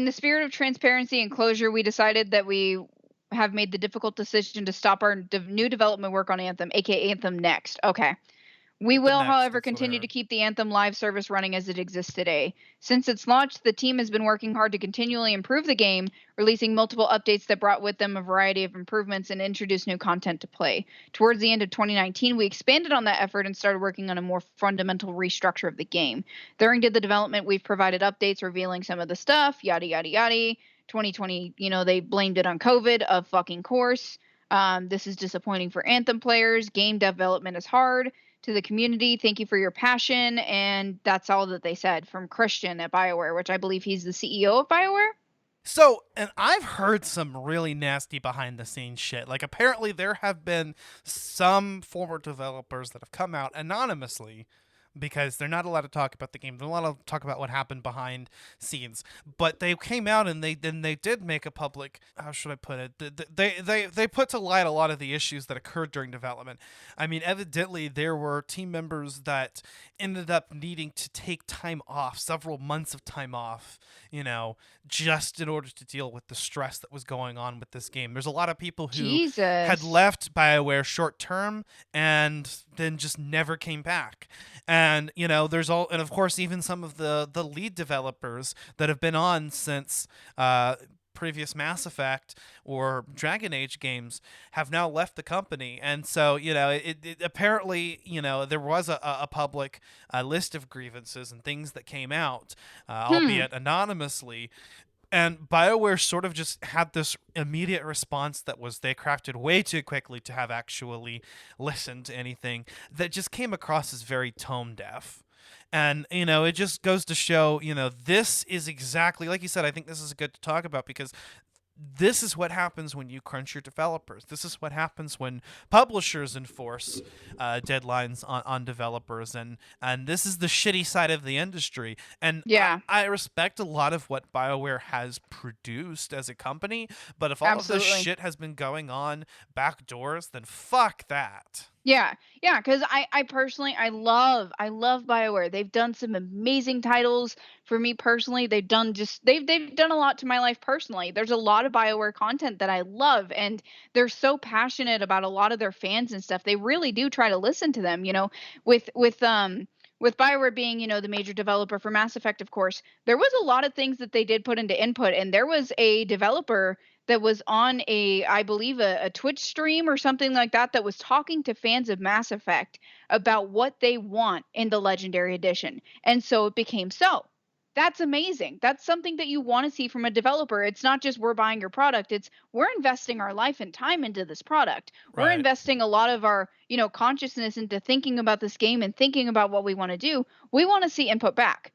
the spirit of transparency and closure, we decided that we have made the difficult decision to stop our new development work on Anthem, aka Anthem Next. Okay. We with the will, next, however, that's what I continue to heard. keep the Anthem live service running as it exists today. Since its launch, the team has been working hard to continually improve the game, releasing multiple updates that brought with them a variety of improvements and introduced new content to play. Towards the end of 2019, we expanded on that effort and started working on a more fundamental restructure of the game. During the development, we've provided updates revealing some of the stuff, yada, yada, yada. 2020, they blamed it on COVID, of fucking course. This is disappointing for Anthem players. Game development is hard. To the community, thank you for your passion. And that's all that they said from Christian at BioWare, which I believe he's the CEO of BioWare. So, and I've heard some really nasty behind the scenes shit. Like, apparently there have been some former developers that have come out anonymously because they're not allowed to talk about the game. They're not allowed to talk about what happened behind scenes. But they came out and they did make a public, how should I put it? They put to light a lot of the issues that occurred during development. I mean, evidently there were team members that ended up needing to take time off, several months of time off, just in order to deal with the stress that was going on with this game. There's a lot of people who Jesus. had left BioWare short term and then just never came back. And there's and of course even some of the lead developers that have been on since previous Mass Effect or Dragon Age games have now left the company. And so it apparently there was a public list of grievances and things that came out, albeit anonymously. And BioWare sort of just had this immediate response that was they crafted way too quickly to have actually listened to anything that just came across as very tone deaf. And, it just goes to show, this is exactly, like you said, I think this is good to talk about because this is what happens when you crunch your developers. This is what happens when publishers enforce deadlines on developers, and this is the shitty side of the industry. And Yeah. I respect a lot of what BioWare has produced as a company, but if all of this shit has been going on back doors, then fuck that. Yeah, because I personally I love BioWare. They've done some amazing titles for me personally. They've done a lot to my life personally. There's a lot of BioWare content that I love, and they're so passionate about a lot of their fans and stuff. They really do try to listen to them. With BioWare being the major developer for Mass Effect, of course, there was a lot of things that they did put into input, and there was a developer that was on I believe a Twitch stream or something like that was talking to fans of Mass Effect about what they want in the Legendary Edition. And so it became so. That's amazing. That's something that you want to see from a developer. It's not just we're buying your product. It's we're investing our life and time into this product. We're Right. investing a lot of our, consciousness into thinking about this game and thinking about what we want to do. We want to see input back.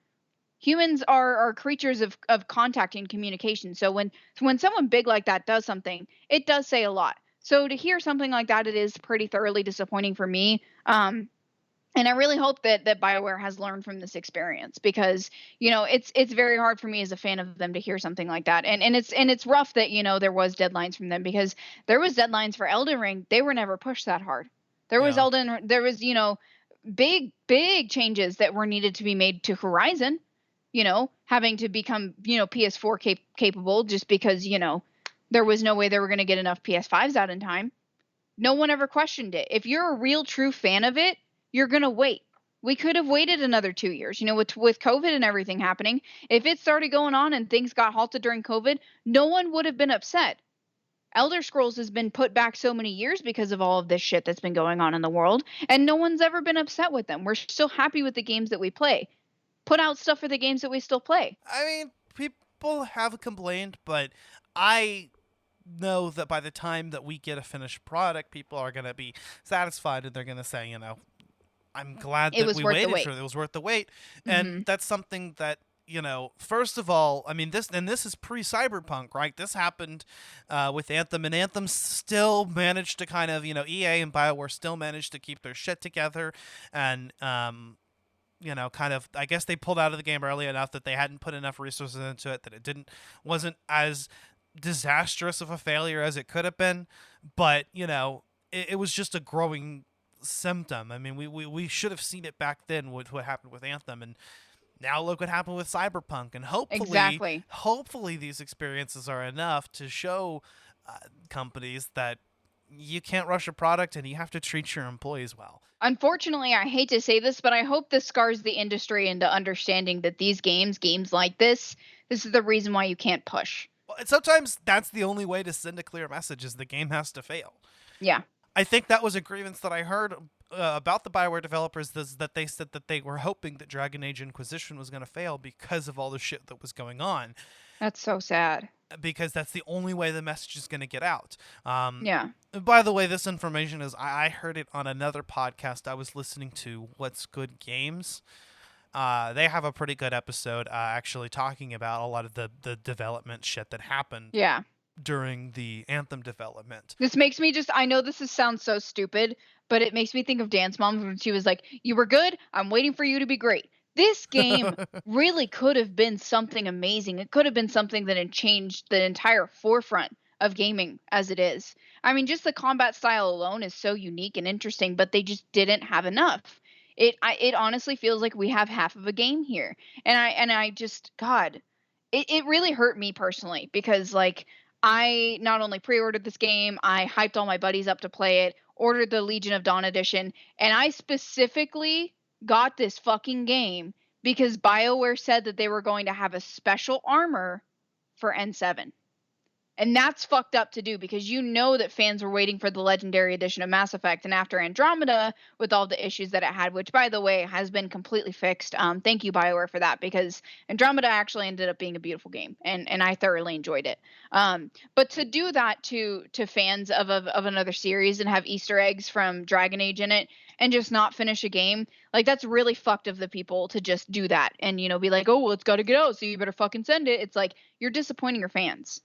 Humans are creatures of contact and communication. So when someone big like that does something, it does say a lot. So to hear something like that, it is pretty thoroughly disappointing for me. And I really hope that BioWare has learned from this experience because it's very hard for me as a fan of them to hear something like that. And it's rough that there was deadlines from them because there was deadlines for Elden Ring. They were never pushed that hard. There was big changes that were needed to be made to Horizon. Having to become, PS4 capable just because, there was no way they were going to get enough PS5s out in time. No one ever questioned it. If you're a real true fan of it, you're going to wait. We could have waited another 2 years, with COVID and everything happening. If it started going on and things got halted during COVID, no one would have been upset. Elder Scrolls has been put back so many years because of all of this shit that's been going on in the world, and no one's ever been upset with them. We're still happy with the games that we play. Put out stuff for the games that we still play. I mean, people have complained, but I know that by the time that we get a finished product, people are going to be satisfied and they're going to say, I'm glad that we waited for it. It was worth the wait. Mm-hmm. And that's something that, first of all, I mean, this is pre-Cyberpunk, right? This happened with Anthem, and Anthem still managed to kind of, EA and BioWare still managed to keep their shit together and, kind of, I guess they pulled out of the game early enough that they hadn't put enough resources into it, that it wasn't as disastrous of a failure as it could have been. But, it was just a growing symptom. I mean, we should have seen it back then with what happened with Anthem, and now look what happened with Cyberpunk. And hopefully these experiences are enough to show companies that you can't rush a product and you have to treat your employees well. Unfortunately, I hate to say this, but I hope this scars the industry into understanding that these games like this is the reason why you can't push. Well, and sometimes that's the only way to send a clear message is the game has to fail. Yeah. I think that was a grievance that I heard about the BioWare developers, is that they said that they were hoping that Dragon Age Inquisition was going to fail because of all the shit that was going on. That's so sad. Because that's the only way the message is going to get out. Yeah. By the way, this information is, I heard it on another podcast I was listening to, What's Good Games. They have a pretty good episode actually talking about a lot of the development shit that happened Yeah. during the Anthem development. This makes me I know sounds so stupid, but it makes me think of Dan's mom when she was like, "You were good. I'm waiting for you to be great." This game really could have been something amazing. It could have been something that had changed the entire forefront of gaming as it is. I mean, just the combat style alone is so unique and interesting, but they just didn't have enough. It honestly feels like we have half of a game here. And I just, God, it really hurt me personally because like I not only pre-ordered this game, I hyped all my buddies up to play it, ordered the Legion of Dawn edition, and I specifically got this fucking game because BioWare said that they were going to have a special armor for N7. And that's fucked up to do because you know that fans were waiting for the Legendary Edition of Mass Effect. And after Andromeda, with all the issues that it had, which, by the way, has been completely fixed. Thank you, BioWare, for that, because Andromeda actually ended up being a beautiful game, and I thoroughly enjoyed it. But to do that to fans of another series and have Easter eggs from Dragon Age in it and just not finish a game, like, that's really fucked of the people to just do that and, you know, be like, oh, well, it's got to get out, so you better fucking send it. It's like, you're disappointing your fans.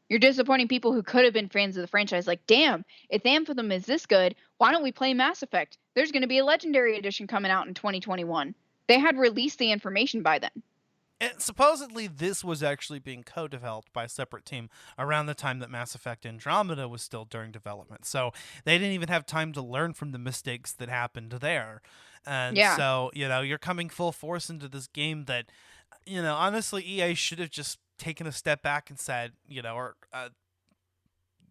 You're disappointing people who could have been fans of the franchise. Like, damn, if Anthem is this good, why don't we play Mass Effect? There's going to be a Legendary Edition coming out in 2021. They had released the information by then. And supposedly this was actually being co-developed by a separate team around the time that Mass Effect Andromeda was still during development. So they didn't even have time to learn from the mistakes that happened there. And so, you know, you're coming full force into this game that, you know, honestly, EA should have just taken a step back and said, you know, or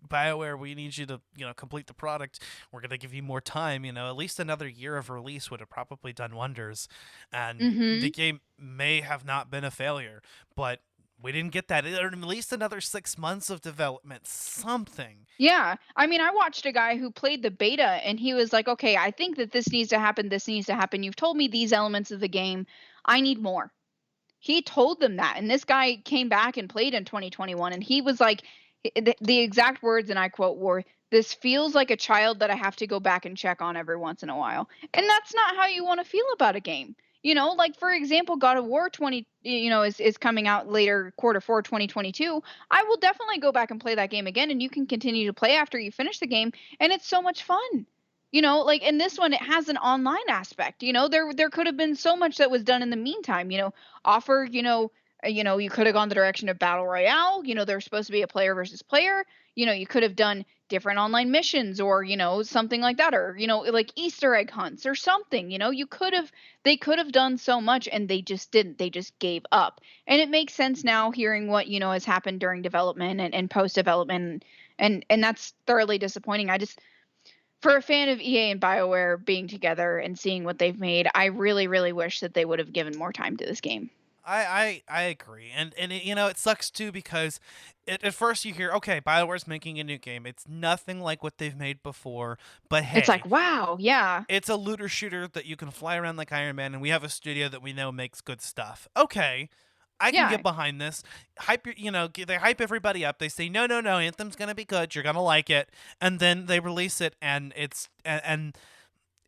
BioWare, we need you to, you know, complete the product. We're going to give you more time. You know, at least another year of release would have probably done wonders. And the game may have not been a failure, but we didn't get that. Or at least another 6 months of development, something. Yeah. I mean, I watched a guy who played the beta and he was like, okay, I think that this needs to happen. This needs to happen. You've told me these elements of the game. I need more. He told them that. And this guy came back and played in 2021. And he was like, the exact words, and I quote, were, "This feels like a child that I have to go back and check on every once in a while." And that's not how you want to feel about a game. You know, like, for example, God of War is coming out later, Q4 2022. I will definitely go back and play that game again. And you can continue to play after you finish the game. And it's so much fun. You know, like in this one, it has an online aspect. You know, there could have been so much that was done in the meantime. You know, offer, you could have gone the direction of Battle Royale. You know, there's supposed to be a player versus player. You know, you could have done different online missions or, you know, something like that. Or, you know, like Easter egg hunts or something. You know, they could have done so much and they just didn't. They just gave up. And it makes sense now hearing what, you know, has happened during development and post-development. And that's thoroughly disappointing. For a fan of EA and BioWare being together and seeing what they've made, I really, really wish that they would have given more time to this game. I agree. And it, you know, it sucks too because at first you hear, okay, BioWare's making a new game. It's nothing like what they've made before, but hey. It's like, wow, yeah. It's a looter shooter that you can fly around like Iron Man, and we have a studio that we know makes good stuff. Okay. I can get behind this. They hype everybody up. They say, no, Anthem's going to be good. You're going to like it. And then they release it, and it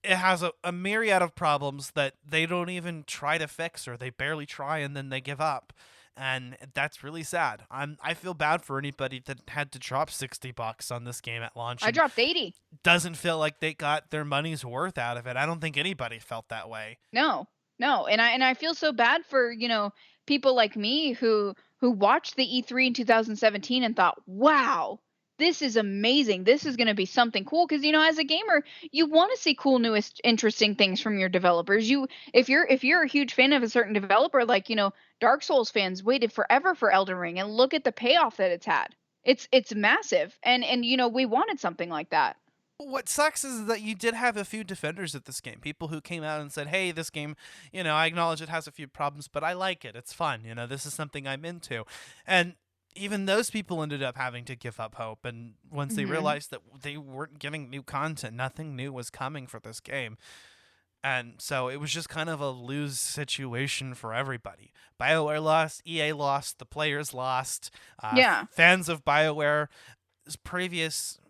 has a myriad of problems that they don't even try to fix, or they barely try, and then they give up. And that's really sad. I feel bad for anybody that had to drop $60 on this game at launch. I dropped 80. Doesn't feel like they got their money's worth out of it. I don't think anybody felt that way. No. And I feel so bad for, you know, people like me who watched the E3 in 2017 and thought, wow, this is amazing. This is going to be something cool. Because, you know, as a gamer, you want to see cool, newest, interesting things from your developers. If you're a huge fan of a certain developer, like, you know, Dark Souls fans waited forever for Elden Ring, and look at the payoff that it's had. It's massive, and we wanted something like that. What sucks is that you did have a few defenders of this game, people who came out and said, hey, this game, I acknowledge it has a few problems, but I like it. It's fun. This is something I'm into. And even those people ended up having to give up hope. And once they realized that they weren't getting new content, nothing new was coming for this game. And so it was just kind of a lose situation for everybody. BioWare lost, EA lost, the players lost, Yeah. fans of BioWare's previous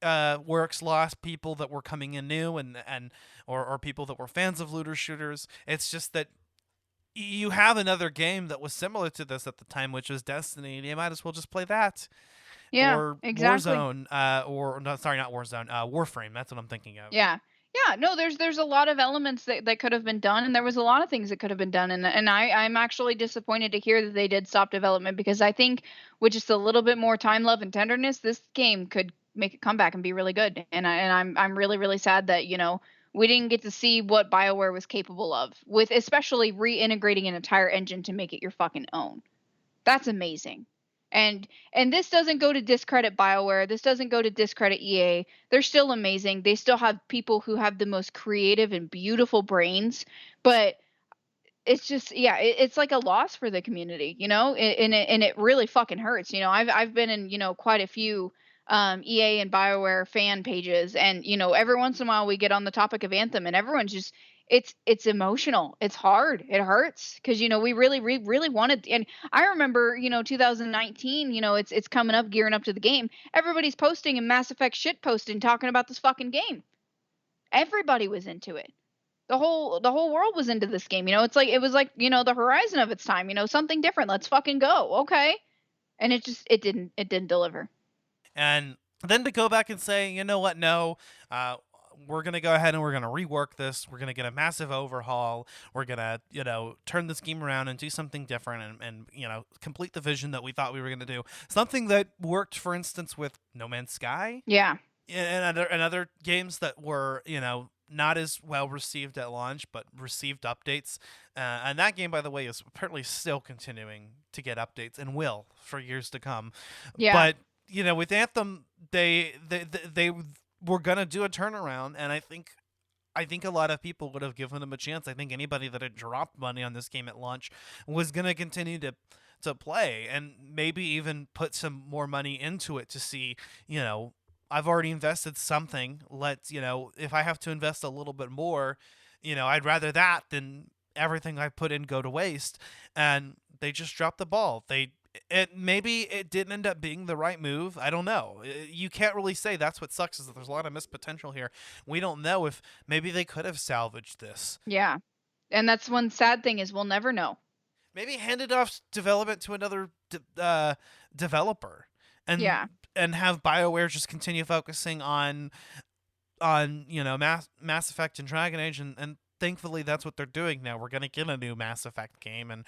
works lost, people that were coming in new or people that were fans of looter shooters. It's just that you have another game that was similar to this at the time, which was Destiny, and you might as well just play that. Yeah, Or exactly. Warzone, or no, sorry, not Warzone, Warframe. That's what I'm thinking of. Yeah. Yeah, no, there's a lot of elements that could have been done, and there was a lot of things that could have been done, and I'm actually disappointed to hear that they did stop development, because I think with just a little bit more time, love, and tenderness, this game could make a comeback and be really good. And I'm really, really sad that we didn't get to see what BioWare was capable of, with especially reintegrating an entire engine to make it your fucking own. That's amazing. And this doesn't go to discredit BioWare. This doesn't go to discredit EA. They're still amazing. They still have people who have the most creative and beautiful brains, but it's just, yeah, it's like a loss for the community, and it really fucking hurts. I've been in, quite a few EA and BioWare fan pages, and every once in a while we get on the topic of Anthem, and everyone's just, it's emotional. It's hard. It hurts because we really wanted. And I remember 2019. It's coming up, gearing up to the game. Everybody's posting and Mass Effect shit posting, talking about this fucking game. Everybody was into it. The whole world was into this game. It was like the horizon of its time. Something different. Let's fucking go. Okay. And it didn't deliver. And then to go back and say, you know what, no, we're going to go ahead and we're going to rework this. We're going to get a massive overhaul. We're going to, turn this game around and do something different and complete the vision that we thought we were going to do. Something that worked, for instance, with No Man's Sky. Yeah. And other games that were, not as well received at launch, but received updates. And that game, by the way, is apparently still continuing to get updates and will for years to come. Yeah. But with Anthem, they were gonna do a turnaround, and I think a lot of people would have given them a chance. I think anybody that had dropped money on this game at launch was gonna continue to play, and maybe even put some more money into it to see, I've already invested something. Let's, if I have to invest a little bit more, I'd rather that than everything I put in go to waste. And they just dropped the ball. Maybe it didn't end up being the right move. I don't know. You can't really say. That's what sucks, is that there's a lot of missed potential here. We don't know if maybe they could have salvaged this. Yeah. And that's one sad thing, is we'll never know. Maybe handed off development to another developer. And Yeah. And have BioWare just continue focusing on Mass Effect and Dragon Age, and thankfully that's what they're doing now. We're gonna get a new Mass Effect game, and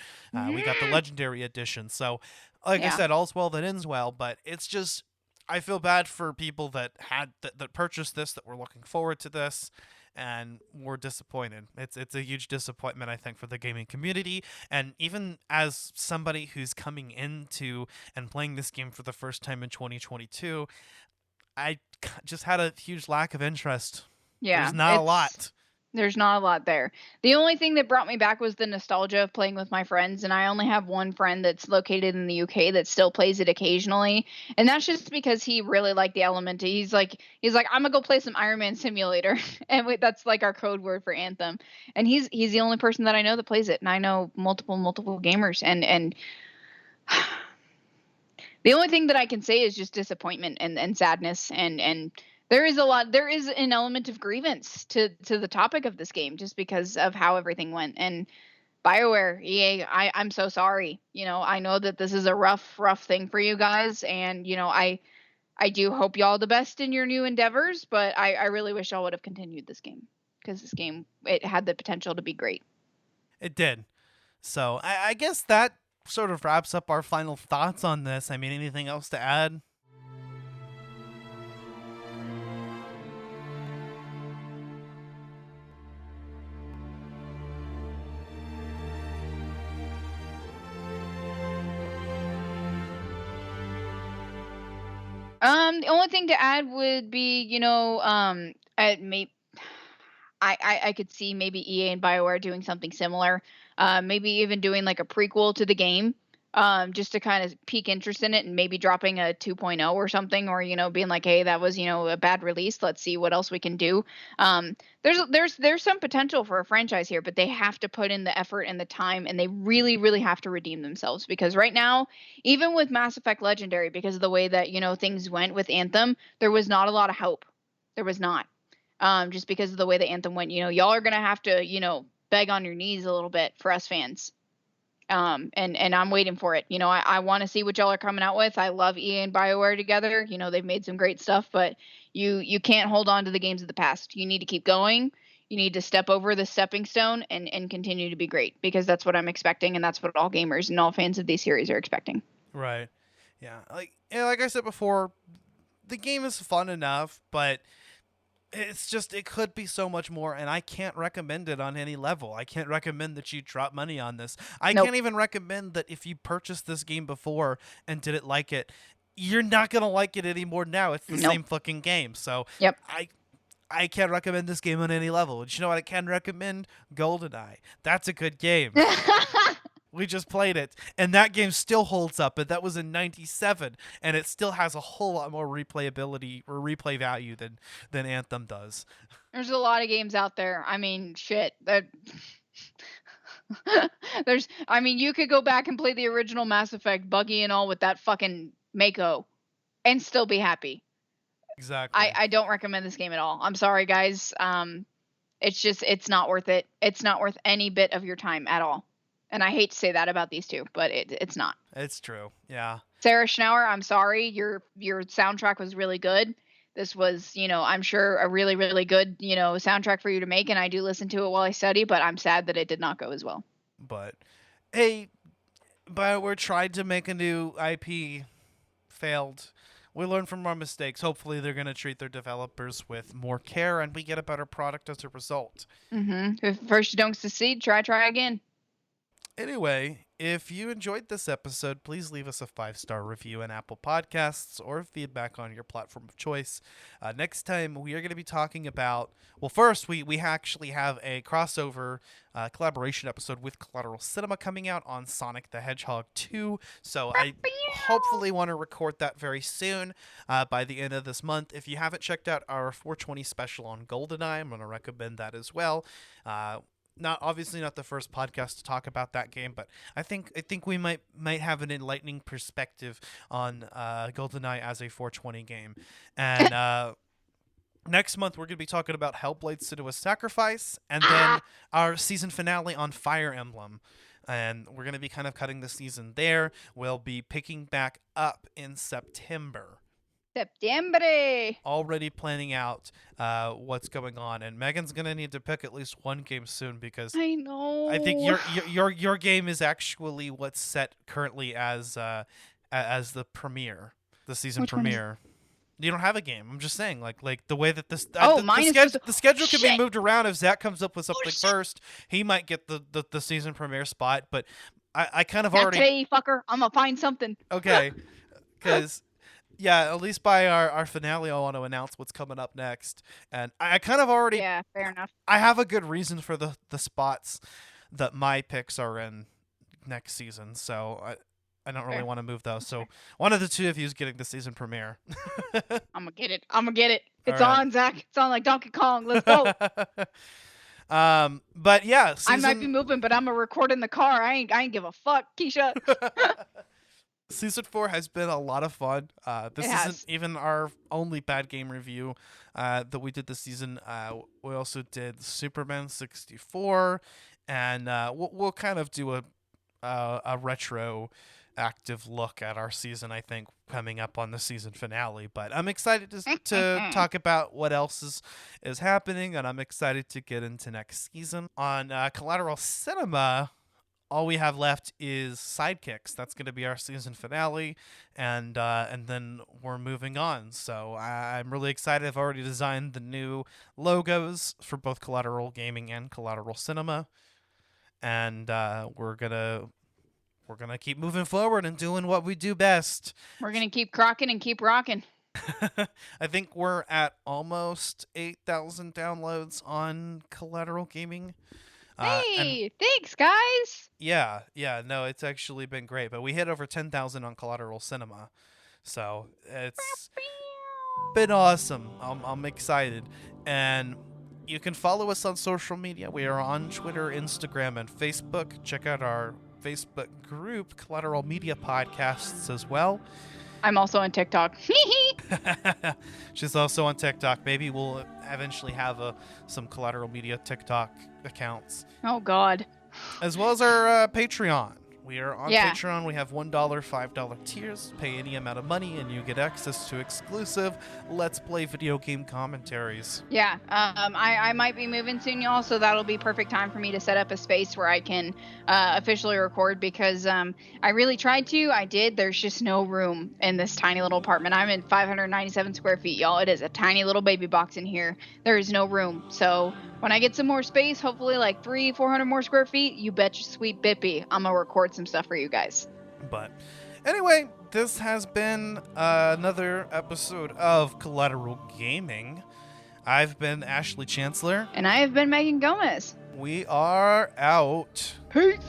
we got the Legendary Edition. So, like I said, all's well that ends well. But it's just, I feel bad for people that that purchased this, that were looking forward to this, and were disappointed. It's a huge disappointment, I think, for the gaming community. And even as somebody who's coming into and playing this game for the first time in 2022, I just had a huge lack of interest. Yeah. There's not a lot. There's not a lot there. The only thing that brought me back was the nostalgia of playing with my friends, and I only have one friend that's located in the UK that still plays it occasionally, and that's just because he really liked the element. He's like, I'm gonna go play some Iron Man Simulator, and that's like our code word for Anthem. And he's the only person that I know that plays it, and I know multiple gamers, and the only thing that I can say is just disappointment and sadness, and there is an element of grievance to the topic of this game, just because of how everything went. And BioWare, EA, I'm so sorry. I know that this is a rough thing for you guys, and I do hope y'all the best in your new endeavors, but I really wish y'all would have continued this game, because this game, it had the potential to be great. It did. So I guess that sort of wraps up our final thoughts on this. I mean, anything else to add? The only thing to add would be, I could see maybe EA and BioWare doing something similar. Maybe even doing like a prequel to the game, just to kind of pique interest in it, and maybe dropping a 2.0 or something, or being like, hey, that was a bad release. Let's see what else we can do. There's some potential for a franchise here, but they have to put in the effort and the time, and they really really have to redeem themselves, because right now, even with Mass Effect Legendary, because of the way that things went with Anthem, there was not a lot of hope. There was not. Just because of the way the Anthem went. Y'all are gonna have to, beg on your knees a little bit for us fans. And I'm waiting for it. I want to see what y'all are coming out with. I love EA and BioWare together. They've made some great stuff, but you can't hold on to the games of the past. You need to keep going. You need to step over the stepping stone and continue to be great, because that's what I'm expecting, and that's what all gamers and all fans of these series are expecting. Right. Yeah. Like I said before, the game is fun enough, but it's just, it could be so much more, and I can't recommend it on any level. I can't recommend that you drop money on this. I Nope. can't even recommend that if you purchased this game before and didn't like it, you're not going to like it anymore now. It's the Nope. same fucking game. So Yep. I can't recommend this game on any level. And you know what I can recommend? GoldenEye. That's a good game. We just played it, and that game still holds up, but that was in 97, and it still has a whole lot more replayability or replay value than Anthem does. There's a lot of games out there. I mean, shit. You could go back and play the original Mass Effect, buggy and all, with that fucking Mako, and still be happy. Exactly. I don't recommend this game at all. I'm sorry, guys. It's not worth it. It's not worth any bit of your time at all. And I hate to say that about these two, but it's not. It's true. Yeah. Sarah Schnauer, I'm sorry. Your soundtrack was really good. This was, I'm sure a really, really good, soundtrack for you to make, and I do listen to it while I study, but I'm sad that it did not go as well. But, hey, BioWare tried to make a new IP, failed. We learn from our mistakes. Hopefully they're going to treat their developers with more care, and we get a better product as a result. Mm-hmm. If first you don't succeed, try again. Anyway, if you enjoyed this episode, please leave us a 5-star review in Apple Podcasts or feedback on your platform of choice. Next time, we are going to be talking about... Well, first, we actually have a crossover collaboration episode with Collateral Cinema coming out on Sonic the Hedgehog 2. So I hopefully want to record that very soon, by the end of this month. If you haven't checked out our 420 special on GoldenEye, I'm going to recommend that as well. Obviously not the first podcast to talk about that game, but I think we might have an enlightening perspective on GoldenEye as a 420 game. And next month we're going to be talking about Hellblade: Senua's Sacrifice, and then our season finale on Fire Emblem. And we're going to be kind of cutting the season there. We'll be picking back up in September. Already planning out what's going on, and Megan's gonna need to pick at least one game soon, because I know. I think your game is actually what's set currently as the premiere, the season premiere. You don't have a game. I'm just saying, like the way that this the schedule can be moved around. If Zach comes up with something first, he might get the season premiere spot. But I kind of already. Hey, fucker! I'm gonna find something. Okay, because. Yeah, at least by our finale, I want to announce what's coming up next. And I kind of already... Yeah, fair enough. I have a good reason for the spots that my picks are in next season, so I don't really want to move those. So one of the two of you is getting the season premiere. I'm going to get it. It's on, Zach. It's on like Donkey Kong. Let's go. But yeah, I might be moving, but I'm going to record in the car. I ain't give a fuck, Keisha. Season 4 has been a lot of fun. This isn't even our only bad game review that we did this season. We also did Superman 64, and we'll kind of do a retroactive look at our season, I think, coming up on the season finale. But I'm excited to talk about what else is happening, and I'm excited to get into next season. On Collateral Cinema, all we have left is Sidekicks. That's going to be our season finale, and then we're moving on. So I'm really excited. I've already designed the new logos for both Collateral Gaming and Collateral Cinema, and we're gonna keep moving forward and doing what we do best. We're gonna keep crocking and keep rocking. I think we're at almost 8,000 downloads on Collateral Gaming. And Hey, thanks, guys. yeah, no, it's actually been great. But we hit over 10,000 on Collateral Cinema. So it's been awesome. I'm excited. And you can follow us on social media. We are on Twitter, Instagram, and Facebook. Check out our Facebook group, Collateral Media Podcasts, as well. I'm also on TikTok. She's also on TikTok. Maybe we'll eventually have some Collateral Media TikTok accounts, Oh, God. as well as our Patreon. We are on Yeah. Patreon. We have $1, $5 tiers. Pay any amount of money, and you get access to exclusive Let's Play video game commentaries. Yeah, I might be moving soon, y'all, so that'll be perfect time for me to set up a space where I can officially record because I really tried to. I did. There's just no room in this tiny little apartment. I'm in 597 square feet, y'all. It is a tiny little baby box in here. There is no room. So when I get some more space, hopefully like 400 more square feet, you bet your sweet bippy I'm going to record some stuff for you guys. But anyway, this has been another episode of Collateral Gaming. I've been Ashley Chancellor. And I have been Megan Gomez. We are out. Peace.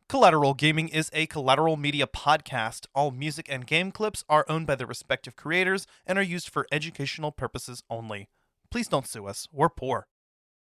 Collateral Gaming is a Collateral Media podcast. All music and game clips are owned by their respective creators and are used for educational purposes only. Please don't sue us. We're poor.